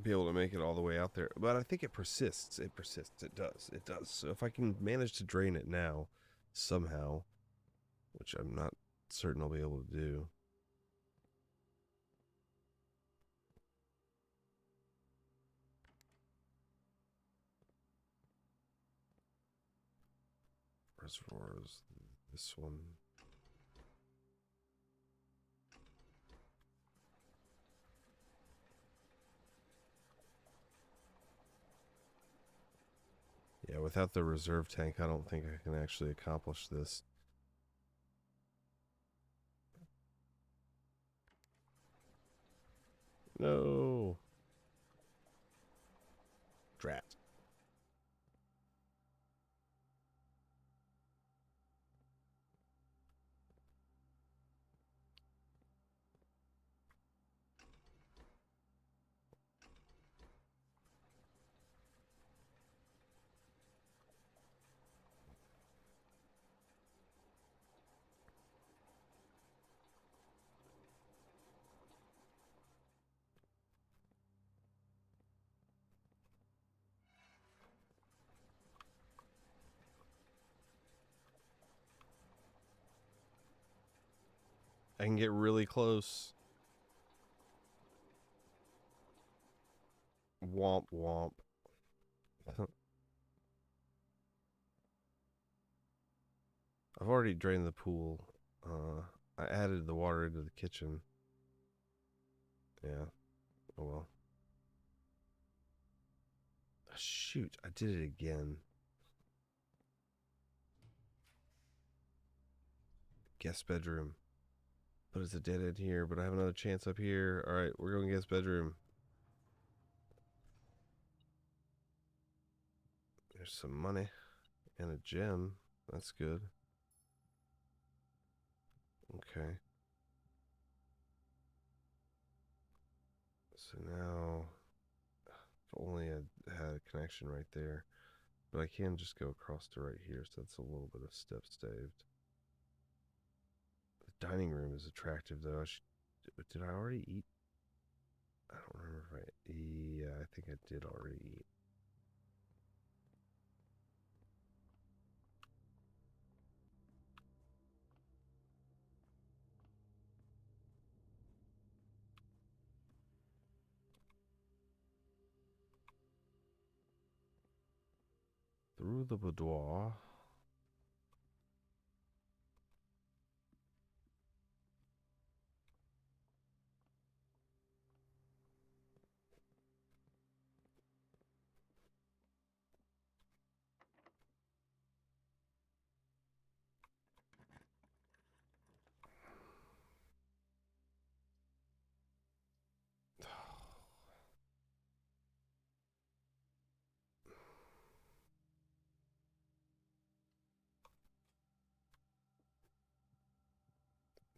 be able to make it all the way out there. But I think it persists. It persists. It does. It does. So if I can manage to drain it now, somehow, which I'm not certain I'll be able to do. Reservoirs. This one. Yeah, without the reserve tank, I don't think I can actually accomplish this. No. Drat. I can get really close. Womp womp. I've already drained the pool. I added the water into the kitchen. Yeah. Oh well. Shoot, I did it again. Guest bedroom. But it's a dead end here, but I have another chance up here. Alright, we're going guest bedroom. There's some money and a gem. That's good. Okay. So now, if only I had a connection right there. But I can just go across to right here, so that's a little bit of step saved. The dining room is attractive, though. Did I already eat? I don't remember if I... Yeah, I think I did already eat. Through the boudoir.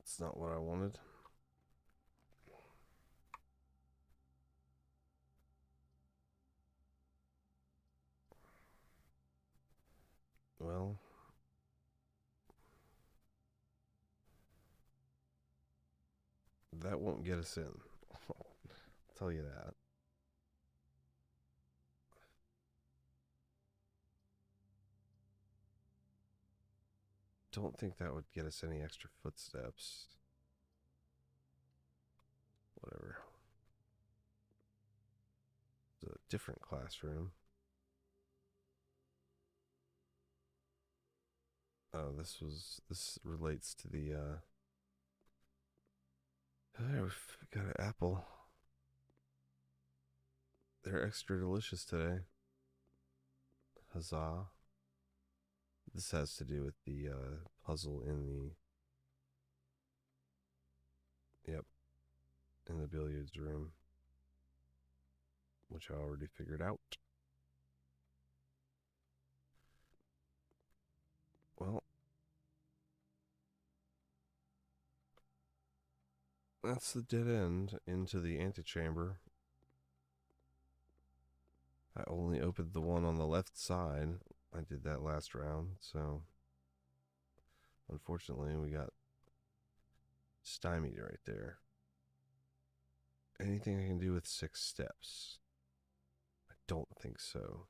It's not what I wanted. Well, that won't get us in. I'll tell you that. Don't think that would get us any extra footsteps. Whatever. It's a different classroom. Oh, this relates to the we've got an apple. They're extra delicious today. Huzzah. This has to do with the puzzle in the billiards room, which I already figured out. Well, that's the dead end into the antechamber. I only opened the one on the left side. I did that last round, so unfortunately we got stymied right there. Anything I can do with 6 steps? I don't think so.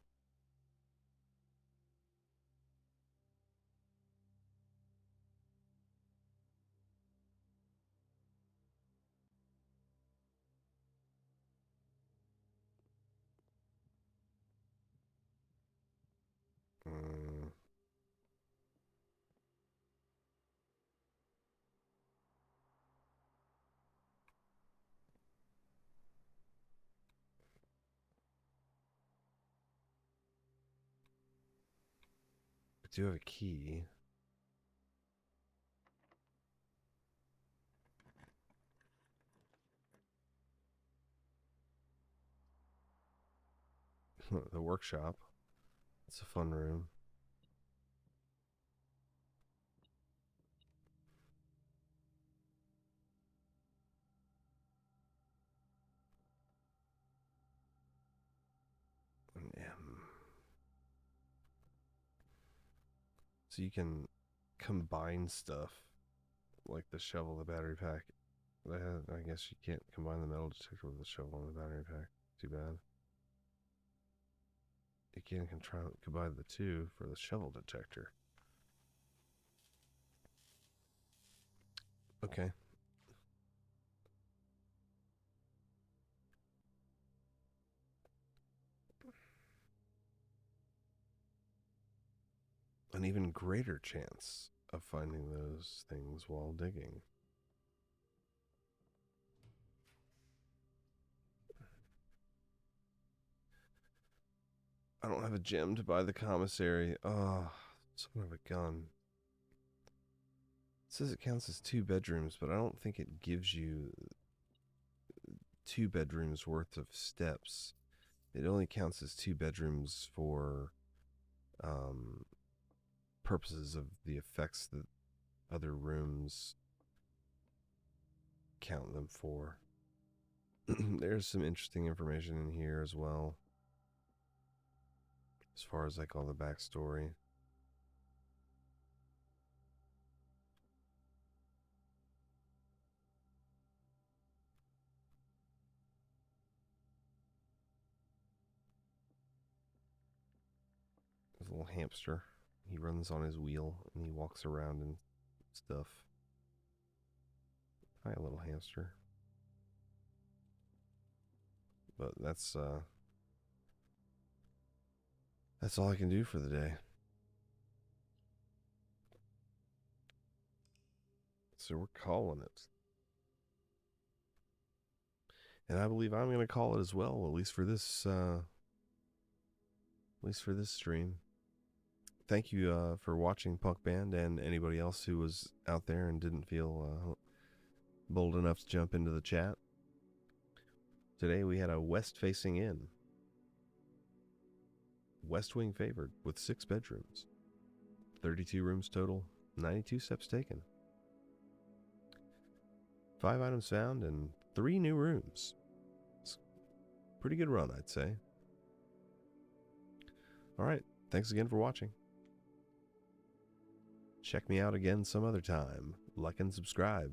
Mm, I do have a key. The workshop. It's a fun room. Yeah. So you can combine stuff like the shovel, the battery pack. I guess you can't combine the metal detector with the shovel and the battery pack. Too bad. You can combine the two for the shovel detector. Okay. an even greater chance of finding those things while digging. I don't have a gem to buy the commissary. Oh, son of a gun. It says it counts as 2 bedrooms, but I don't think it gives you 2 bedrooms worth of steps. It only counts as 2 bedrooms for purposes of the effects that other rooms count them for. There's some interesting information in here as well, as far as like all the backstory. There's a little hamster. He runs on his wheel and he walks around and stuff. Hi, little hamster. But that's all I can do for the day. So we're calling it. And I believe I'm going to call it as well, at least for this stream. Thank you for watching, Punk Band, and anybody else who was out there and didn't feel bold enough to jump into the chat. Today we had a west-facing inn. West wing favored with 6 bedrooms. 32 rooms total, 92 steps taken. 5 items found and 3 new rooms. It's a pretty good run, I'd say. Alright, thanks again for watching. Check me out again some other time. Like and subscribe.